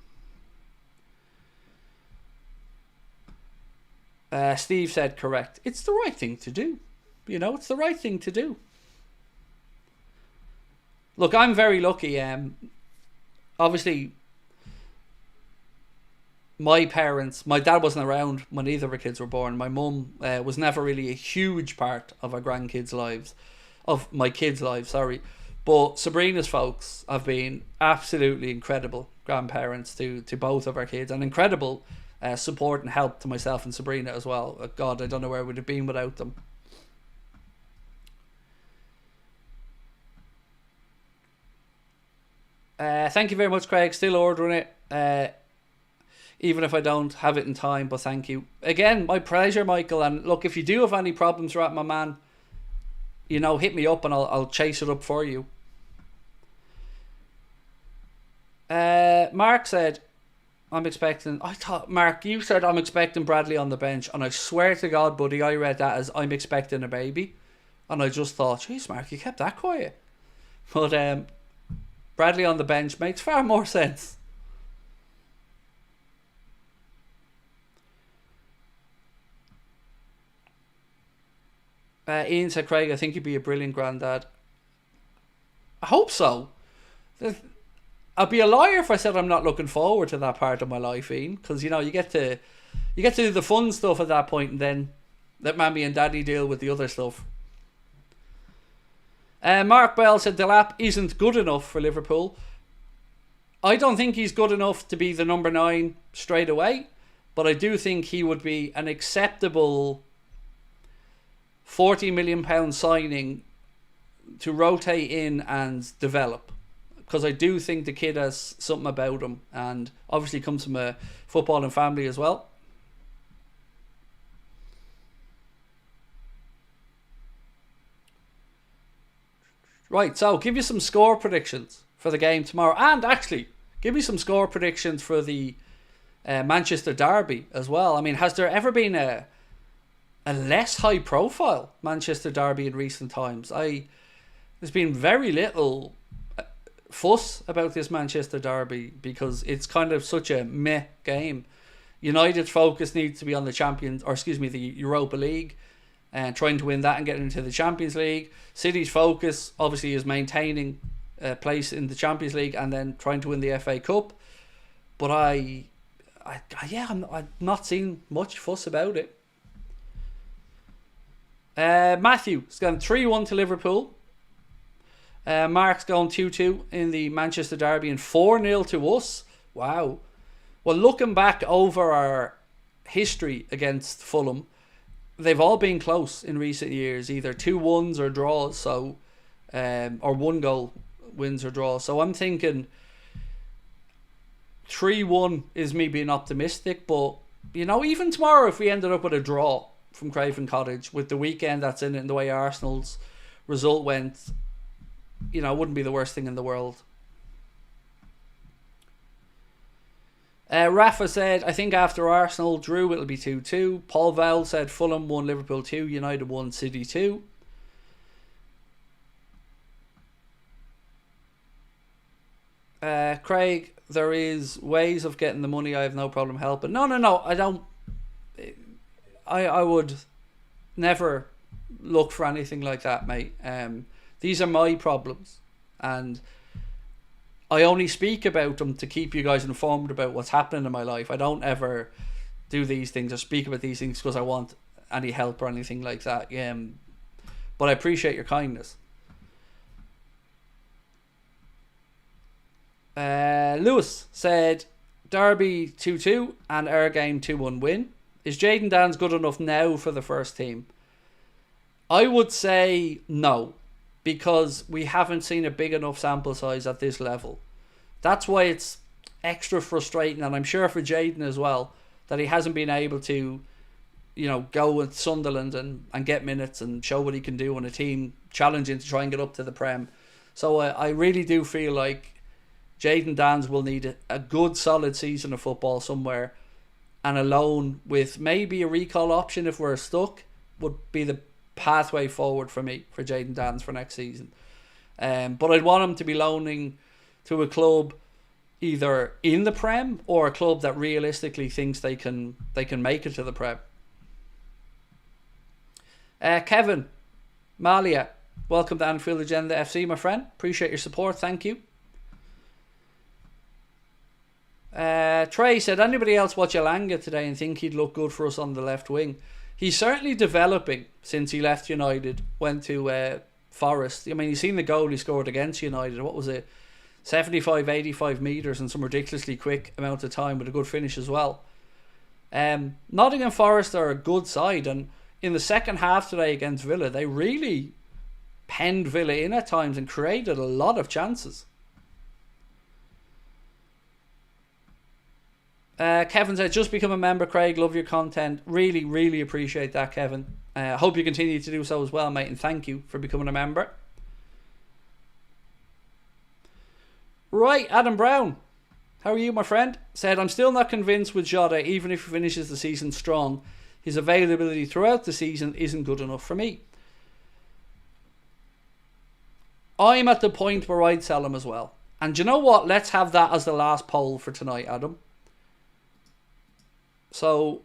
Steve said correct. It's the right thing to do. It's the right thing to do. Look, I'm very lucky. Obviously, my dad wasn't around when either of our kids were born. My mum was never really a huge part of our grandkids' lives. of my kids' lives, sorry. But Sabrina's folks have been absolutely incredible grandparents to both of our kids, and incredible support and help to myself and Sabrina as well. God, I don't know where we'd have been without them. Thank you very much, Craig. Still ordering it, even if I don't have it in time, but thank you. Again, my pleasure, Michael. And look, if you do have any problems, right, my man, you know, hit me up and I'll chase it up for you. Mark said, Mark, you said I'm expecting Bradley on the bench, and I swear to God, buddy, I read that as I'm expecting a baby. And I just thought, jeez, Mark, you kept that quiet. But Bradley on the bench makes far more sense. Ian said, Craig, I think you'd be a brilliant granddad. I hope so. I'd be a liar if I said I'm not looking forward to that part of my life, Ian, because you know you get to do the fun stuff at that point, and then let Mammy and Daddy deal with the other stuff. Mark Bell said Delap isn't good enough for Liverpool. I don't think he's good enough to be the number 9 straight away, but I do think he would be an acceptable £40 million signing to rotate in and develop, because I do think the kid has something about him, and obviously comes from a footballing family as well. Right, so give you some score predictions for the game tomorrow, and actually give me some score predictions for the Manchester derby as well. I mean, has there ever been a less high profile Manchester derby in recent times? There's been very little fuss about this Manchester derby because it's kind of such a meh game. United's focus needs to be on the Europa League, and trying to win that and get into the Champions League. City's focus obviously is maintaining a place in the Champions League and then trying to win the FA Cup. But I'm not seeing much fuss about it. Matthew's going 3-1 to Liverpool. Mark's going 2-2 in the Manchester derby and 4-0 to us. Wow. Well, looking back over our history against Fulham, they've all been close in recent years, either 2-1s or draws, so or 1 goal wins or draws. So I'm thinking 3-1 is me being optimistic, but you know, even tomorrow if we ended up with a draw from Craven Cottage with the weekend that's in it and the way Arsenal's result went, you know, it wouldn't be the worst thing in the world. Rafa said, I think after Arsenal drew it'll be 2-2. Paul Vowell said Fulham 1, Liverpool 2, United 1, City 2. Craig, there is ways of getting the money. I have no problem helping. No, I don't. I would never look for anything like that, mate. These are my problems, and I only speak about them to keep you guys informed about what's happening in my life. I don't ever do these things or speak about these things because I want any help or anything like that. But I appreciate your kindness. Lewis said Derby 2-2 and our game 2-1 win. Is Jayden Danns good enough now for the first team? I would say no, because we haven't seen a big enough sample size at this level. That's why it's extra frustrating, and I'm sure for Jayden as well, that he hasn't been able to, you know, go with Sunderland and get minutes and show what he can do on a team challenging to try and get up to the Prem. So I really do feel like Jayden Danns will need a good solid season of football somewhere, and a loan with maybe a recall option if we're stuck would be the pathway forward for me for Jayden Danns for next season. But I'd want him to be loaning to a club either in the Prem or a club that realistically thinks they can make it to the Prem. Kevin Malia, welcome to Anfield Agenda FC, my friend. Appreciate your support. Thank you. Trey said, anybody else watch Elanga today and think he'd look good for us on the left wing? He's certainly developing since he left United, went to Forest. I mean, you've seen the goal he scored against United. What was it? 75, 85 metres in some ridiculously quick amount of time with a good finish as well. Nottingham Forest are a good side, and in the second half today against Villa, they really penned Villa in at times and created a lot of chances. Kevin said, just become a member, Craig. Love your content. Really, really appreciate that, Kevin. Hope you continue to do so as well, mate, and thank you for becoming a member. Right, Adam Brown. How are you, my friend? Said, I'm still not convinced with Jota, even if he finishes the season strong. His availability throughout the season isn't good enough for me. I'm at the point where I'd sell him as well. And you know what? Let's have that as the last poll for tonight, Adam. So,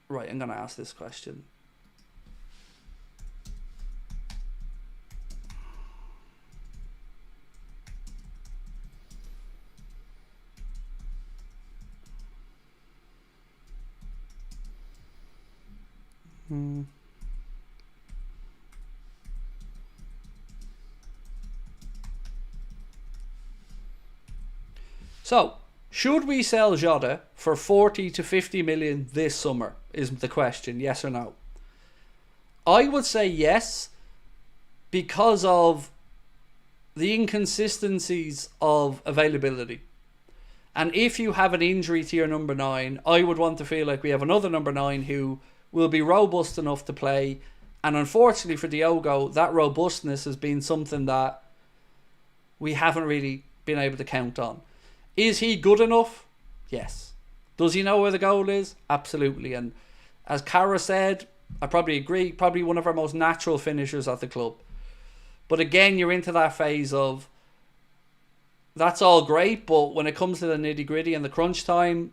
right, I'm going to ask this question. So, should we sell Jota for 40 to 50 million this summer is the question, yes or no? I would say yes, because of the inconsistencies of availability. And if you have an injury to your number 9, I would want to feel like we have another number 9 who will be robust enough to play. And unfortunately for Diogo, that robustness has been something that we haven't really been able to count on. Is he good enough? Yes. Does he know where the goal is? Absolutely. And as Cara said, I probably agree, probably one of our most natural finishers at the club. But again, you're into that phase of, that's all great, but when it comes to the nitty gritty and the crunch time,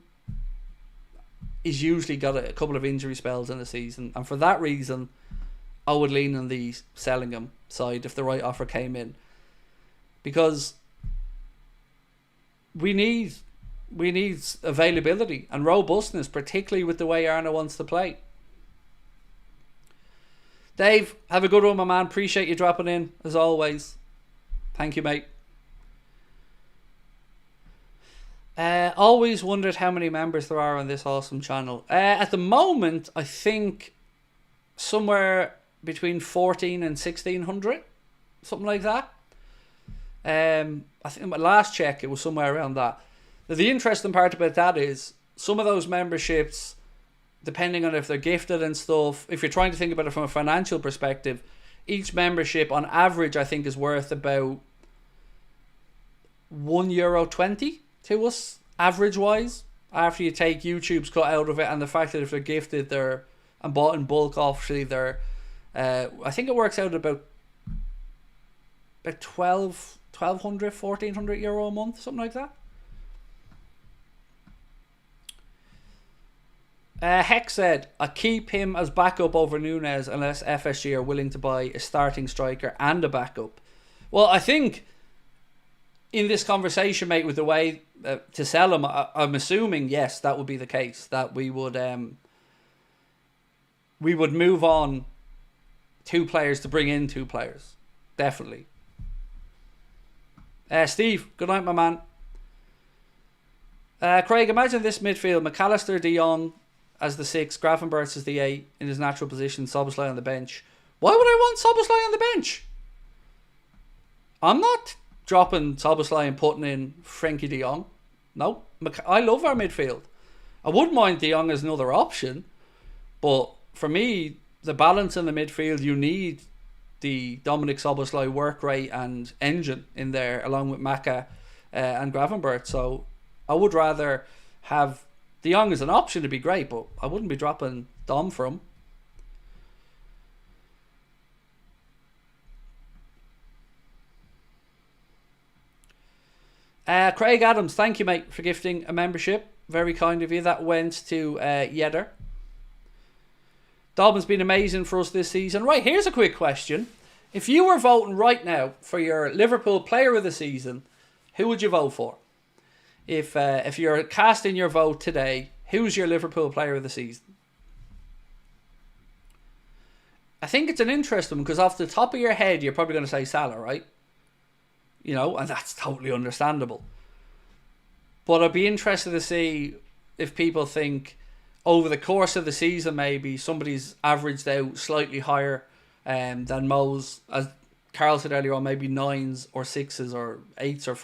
he's usually got a couple of injury spells in the season. And for that reason, I would lean on the selling him side if the right offer came in. Because we need availability and robustness, particularly with the way Arna wants to play. Dave, have a good one, my man. Appreciate you dropping in, as always. Thank you, mate. Always wondered how many members there are on this awesome channel. At the moment, I think somewhere between 14 and 1600, something like that. I think my last check, it was somewhere around that. The interesting part about that is some of those memberships, depending on if they're gifted and stuff, if you're trying to think about it from a financial perspective, each membership on average I think is worth about €1.20 to us, average wise, after you take YouTube's cut out of it and the fact that if they're gifted they're and bought in bulk, obviously they're I think it works out about 1,200, 1,400 euro a month, something like that. Heck said, I keep him as backup over Nunes unless FSG are willing to buy a starting striker and a backup. Well, I think in this conversation, mate, with the way to sell him, I'm assuming, yes, that would be the case. That we would move on 2 players to bring in 2 players. Definitely. Steve, good night, my man. Craig, imagine this midfield: McAllister, De Jong as the 6, Gravenberch as the 8 in his natural position, Szoboszlai on the bench. Why would I want Szoboszlai on the bench? I'm not dropping Szoboszlai and putting in Frenkie De Jong. No, I love our midfield. I wouldn't mind De Jong as another option, but for me, the balance in the midfield, you need the Dominic Szoboszlai work rate and engine in there, along with Maka and Gravenberch. So I would rather have De Jong as an option to be great, but I wouldn't be dropping Dom for him. Craig Adams, thank you, mate, for gifting a membership. Very kind of you. That went to Yedder. Dobbin's been amazing for us this season. Right, here's a quick question. If you were voting right now for your Liverpool Player of the Season, who would you vote for? If you're casting your vote today, who's your Liverpool Player of the Season? I think it's an interesting one because off the top of your head, you're probably going to say Salah, right? You know, and that's totally understandable. But I'd be interested to see if people think over the course of the season, maybe somebody's averaged out slightly higher than Mo's, as Carl said earlier on, maybe 9s or 6s or 8s or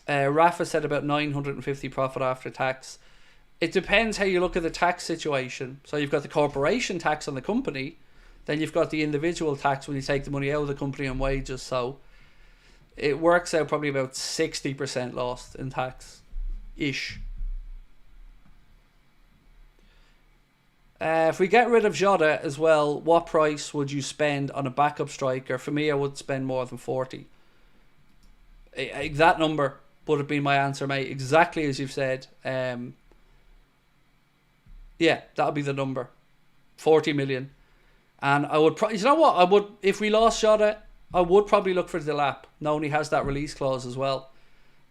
4s. Rafa said about 950 profit after tax. It depends how you look at the tax situation. So you've got the corporation tax on the company, then you've got the individual tax when you take the money out of the company and wages. So it works out probably about 60% lost in tax ish. If we get rid of Jota as well, what price would you spend on a backup striker? For me, I would spend more than 40. That number would have been my answer, mate. Exactly as you've said. Yeah, that would be the number. 40 million. And I would probably, you know what? I would, if we lost Jota, I would probably look for Delap, knowing he has that release clause as well.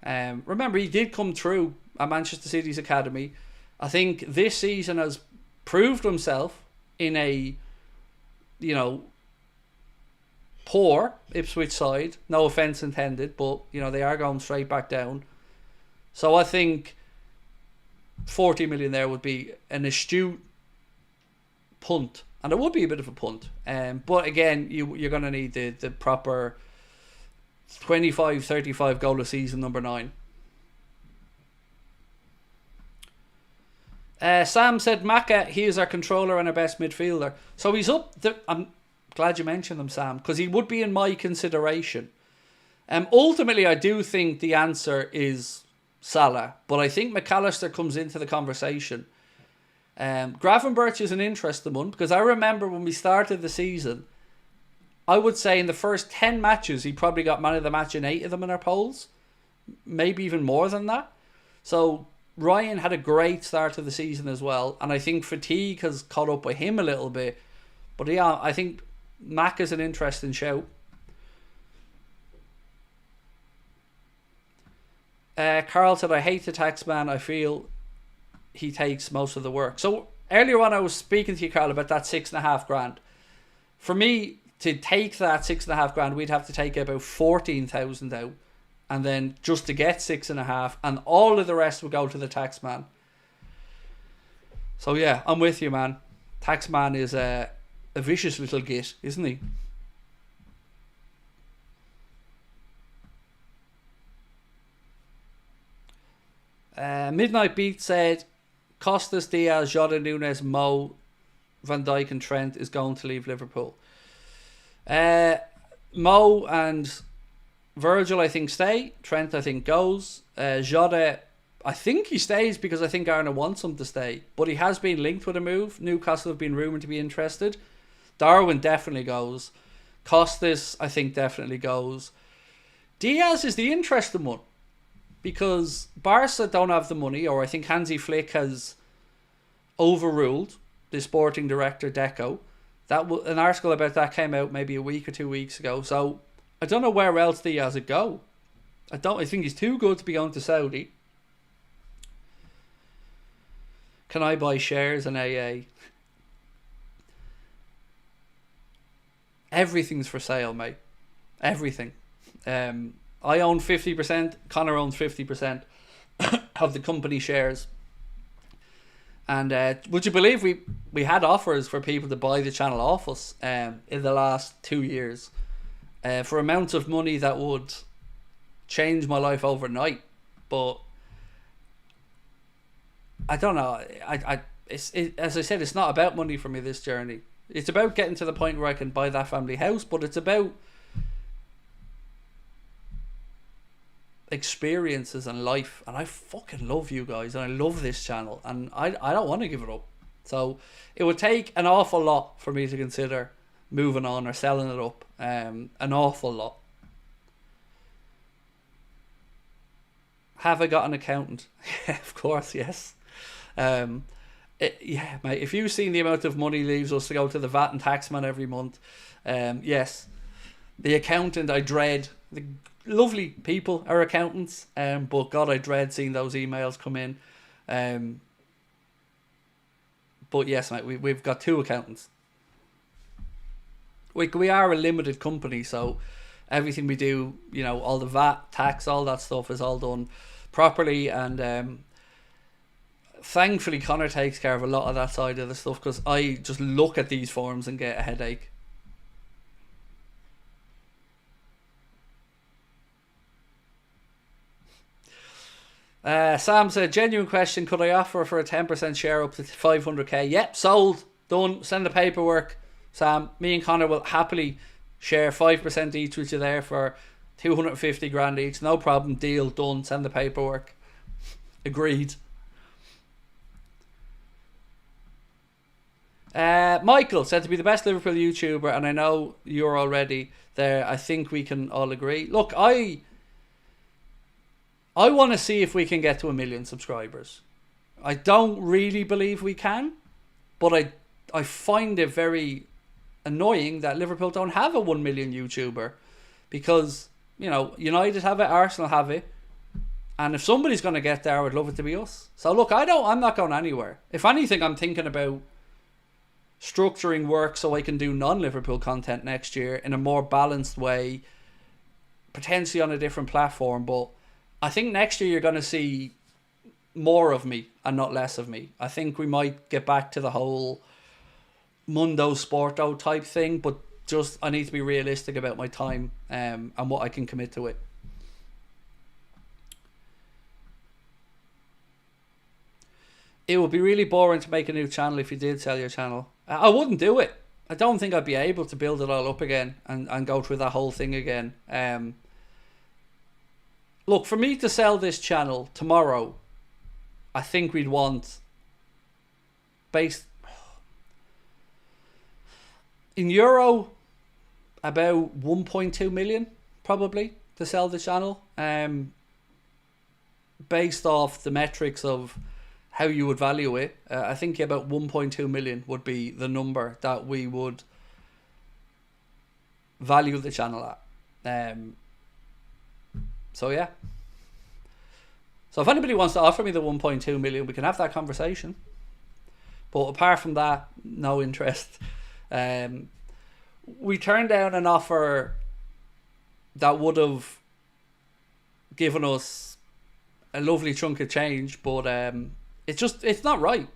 Remember, he did come through at Manchester City's academy. I think this season has proved himself in a, you know, poor Ipswich side. No offence intended, but, you know, they are going straight back down. So I think 40 million there would be an astute punt. And it would be a bit of a punt. But again, you're going to need the proper 25, 35 goal a season, number 9. Sam said, Maka, he is our controller and our best midfielder. So he's up. I'm glad you mentioned him, Sam, because he would be in my consideration. Ultimately, I do think the answer is Salah. But I think McAllister comes into the conversation. Gravenberch is an interesting one because I remember when we started the season, I would say in the first 10 matches he probably got man of the match in 8 of them in our polls, maybe even more than that. So Ryan had a great start to the season as well, and I think fatigue has caught up with him a little bit. But yeah, I think Mac is an interesting shout. Carl said, I hate the tax man. I feel he takes most of the work. So earlier on I was speaking to you, Carl, about that $6,500. For me to take that $6,500, we'd have to take about 14,000 out, and then just to get 6.5, and all of the rest would go to the tax man. So yeah, I'm with you, man. Tax man is a vicious little git, isn't he? Midnight Beat said Costas, Diaz, Jota, Nunes, Mo, Van Dijk and Trent is going to leave Liverpool. Mo and Virgil, I think, stay. Trent, I think, goes. Jota, I think he stays because I think Arna wants him to stay. But he has been linked with a move. Newcastle have been rumoured to be interested. Darwin definitely goes. Costas, I think, definitely goes. Diaz is the interesting one, because Barca don't have the money, or I think Hansi Flick has overruled the sporting director Deco. An article about that came out maybe a week or 2 weeks ago. So I don't know where else Diaz would go. I think he's too good to be going to Saudi. Can I buy shares in AA? Everything's for sale, mate. Everything. I own 50%. Connor owns 50% of the company shares. And would you believe we had offers for people to buy the channel off us in the last 2 years for amounts of money that would change my life overnight. But I don't know. As I said, it's not about money for me, this journey. It's about getting to the point where I can buy that family house, but it's about experiences and life. And I fucking love you guys, and I love this channel, and I don't want to give it up. So it would take an awful lot for me to consider moving on or selling it up. An awful lot. Have I got an accountant? Yeah, of course, yes. Yeah, mate, if you've seen the amount of money leaves us to go to the VAT and taxman every month, yes, the accountant I dread. The lovely people are accountants, but God, I dread seeing those emails come in. But yes, mate, we've got 2 accountants. We are a limited company, so everything we do, you know, all the VAT, tax, all that stuff is all done properly. And thankfully, Connor takes care of a lot of that side of the stuff, because I just look at these forms and get a headache. Sam said, genuine question, could I offer for a 10% share up to 500k? Yep, sold, done, send the paperwork. Sam, me and Connor will happily share 5% each with you there for 250 grand each. No problem, deal, done, send the paperwork. Agreed. Michael said, to be the best Liverpool YouTuber, and I know you're already there, I think we can all agree. Look, I want to see if we can get to 1 million subscribers. I don't really believe we can, but I find it very annoying that Liverpool don't have a 1 million YouTuber, because, you know, United have it, Arsenal have it, and if somebody's going to get there, I would love it to be us. So look, I'm not going anywhere. If anything, I'm thinking about structuring work so I can do non-Liverpool content next year in a more balanced way, potentially on a different platform. But I think next year you're going to see more of me and not less of me. I think we might get back to the whole Mundo Sporto type thing, but just I need to be realistic about my time and what I can commit to it. It would be really boring to make a new channel if you did sell your channel. I wouldn't do it. I don't think I'd be able to build it all up again and go through that whole thing again. Look, for me to sell this channel tomorrow, I think we'd want, based in euro, about 1.2 million probably to sell the channel. Based off the metrics of how you would value it, I think about 1.2 million would be the number that we would value the channel at. So yeah. So if anybody wants to offer me the 1.2 million, we can have that conversation. But apart from that, no interest. We turned down an offer that would have given us a lovely chunk of change, but it's not right.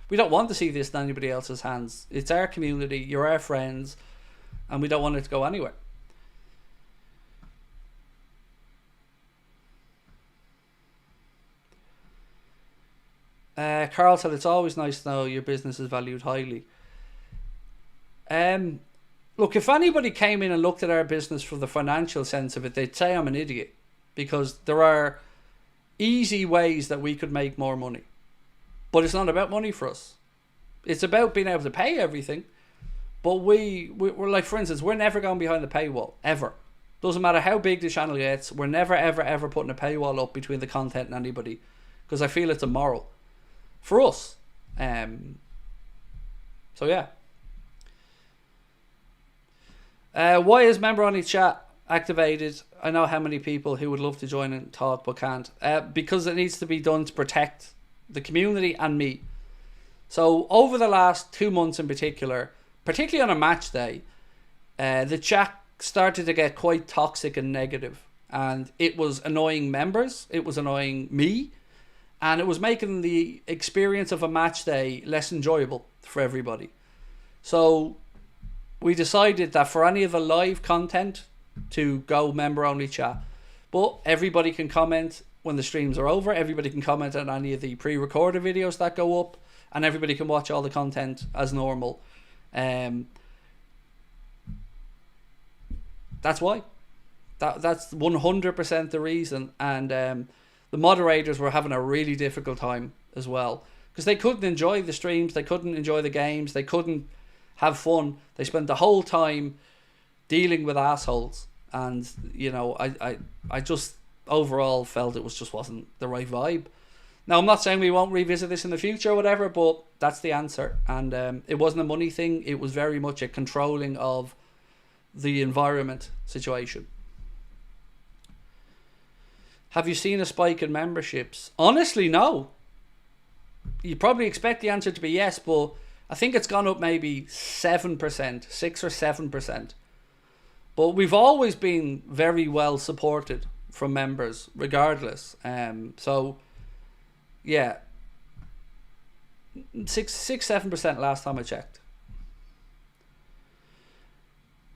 We don't want to see this in anybody else's hands. It's our community, you're our friends, and we don't want it to go anywhere. Carl said, it's always nice to know your business is valued highly. Look, if anybody came in and looked at our business from the financial sense of it, they'd say I'm an idiot, because there are easy ways that we could make more money. But it's not about money for us. It's about being able to pay everything. But we're like, for instance, we're never going behind the paywall, ever. Doesn't matter how big the channel gets, we're never, ever, ever putting a paywall up between the content and anybody, because I feel it's immoral for us. So yeah. Why is member only chat activated? I know how many people who would love to join and talk but can't. Because it needs to be done to protect the community and me. So over the last 2 months in particular, particularly on a match day, the chat started to get quite toxic and negative, and it was annoying members, it was annoying me, and it was making the experience of a match day less enjoyable for everybody. So we decided that for any of the live content to go member only chat, but everybody can comment when the streams are over, everybody can comment on any of the pre-recorded videos that go up, and everybody can watch all the content as normal. That's why. That's 100% the reason. And the moderators were having a really difficult time as well, because they couldn't enjoy the streams, they couldn't enjoy the games, they couldn't have fun. They spent the whole time dealing with assholes, and you know, I just overall felt it just wasn't the right vibe. Now, I'm not saying we won't revisit this in the future or whatever, but that's the answer. And it wasn't a money thing, it was very much a controlling of the environment situation. Have you seen a spike in memberships? Honestly, no. you probably expect the answer to be yes, but I think it's gone up maybe 7%, 6 or 7%. But we've always been very well supported from members, regardless. So, yeah, 6-7% last time I checked.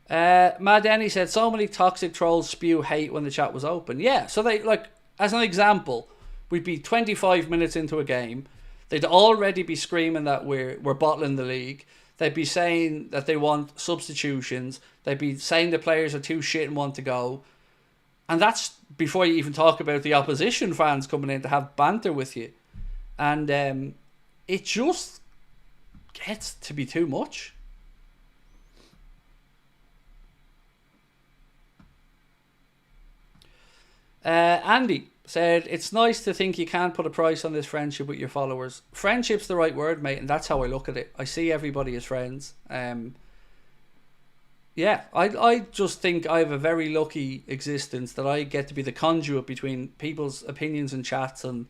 Mad Denny said, so many toxic trolls spew hate when the chat was open. Yeah, so they, like, as an example, we'd be 25 minutes into a game. They'd already be screaming that we're bottling the league. They'd be saying that they want substitutions. They'd be saying the players are too shit and want to go. And that's before you even talk about the opposition fans coming in to have banter with you. And it just gets to be too much. Andy said, it's nice to think you can't put a price on this friendship with your followers. Friendship's the right word, mate, and that's how I look at it. I see everybody as friends. Yeah, I just think I have a very lucky existence that I get to be the conduit between people's opinions and chats, and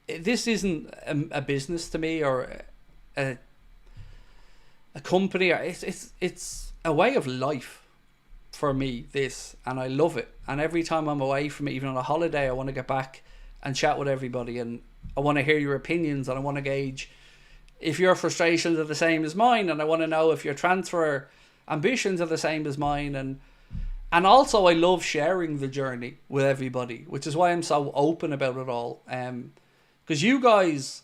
this isn't a business to me or a company. It's a way of life for me, this, and I love it. And every time I'm away from it, even on a holiday, I want to get back and chat with everybody, and I want to hear your opinions, and I want to gauge if your frustrations are the same as mine, and I want to know if your transfer ambitions are the same as mine, and also I love sharing the journey with everybody, which is why I'm so open about it all, because you guys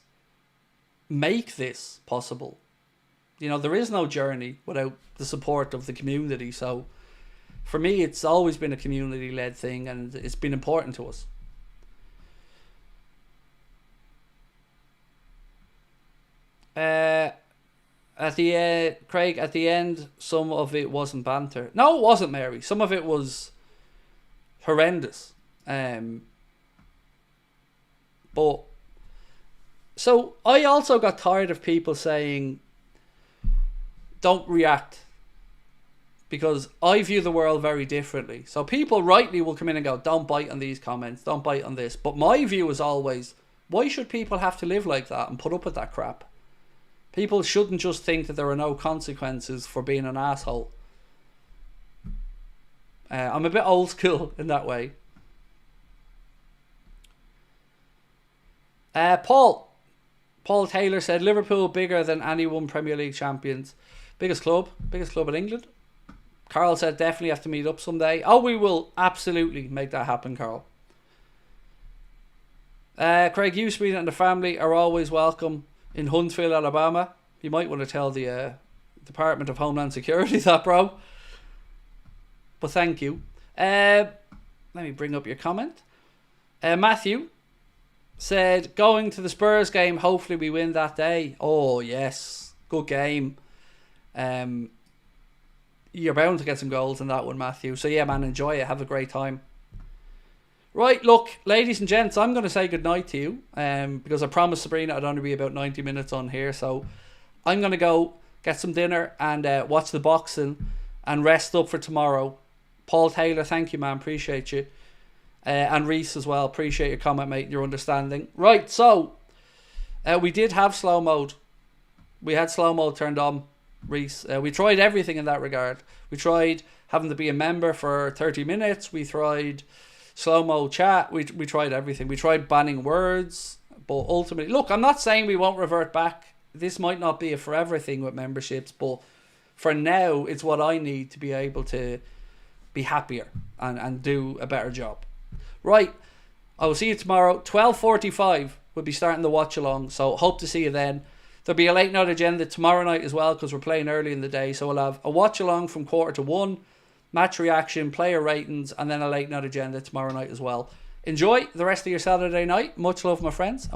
make this possible. You know, there is no journey without the support of the community. So for me, it's always been a community-led thing, and it's been important to us. Craig, at the end, some of it wasn't banter. No, it wasn't, Mary. Some of it was horrendous. But so I also got tired of people saying, don't react, because I view the world very differently. So people rightly will come in and go, don't bite on these comments, don't bite on this. But my view is always, why should people have to live like that and put up with that crap? People shouldn't just think that there are no consequences for being an asshole. I'm a bit old school in that way. Paul Taylor said, Liverpool bigger than any one Premier League champions. Biggest club in England. Carl said, definitely have to meet up someday. Oh, we will absolutely make that happen, Carl. Craig, you, Sweden and the family are always welcome in Huntsville, Alabama. You might want to tell the Department of Homeland Security that, bro. But thank you. Let me bring up your comment. Matthew said, going to the Spurs game, hopefully we win that day. Oh, yes. Good game. You're bound to get some goals in that one, Matthew. So yeah, man, enjoy it. Have a great time. Right, look, ladies and gents, I'm going to say goodnight to you, because I promised Sabrina I'd only be about 90 minutes on here, so I'm going to go get some dinner and watch the boxing and rest up for tomorrow. Paul Taylor, thank you, man, appreciate you. And Reese as well, appreciate your comment, mate, and your understanding. Right, so we did have slow mode. We had slow mode turned on, Reese. We tried everything in that regard. We tried having to be a member for 30 minutes. We tried slow-mo chat. We tried everything. We tried banning words. But ultimately, look, I'm not saying we won't revert back. This might not be a forever thing with memberships, but for now, it's what I need to be able to be happier and do a better job. Right, I will see you tomorrow. 12:45 we'll be starting the watch along, so hope to see you then. There'll be a late night agenda tomorrow night as well, because we're playing early in the day, so we'll have a watch along from 1:45, match reaction, player ratings, and then a late night agenda tomorrow night as well. Enjoy the rest of your Saturday night. Much love, my friends.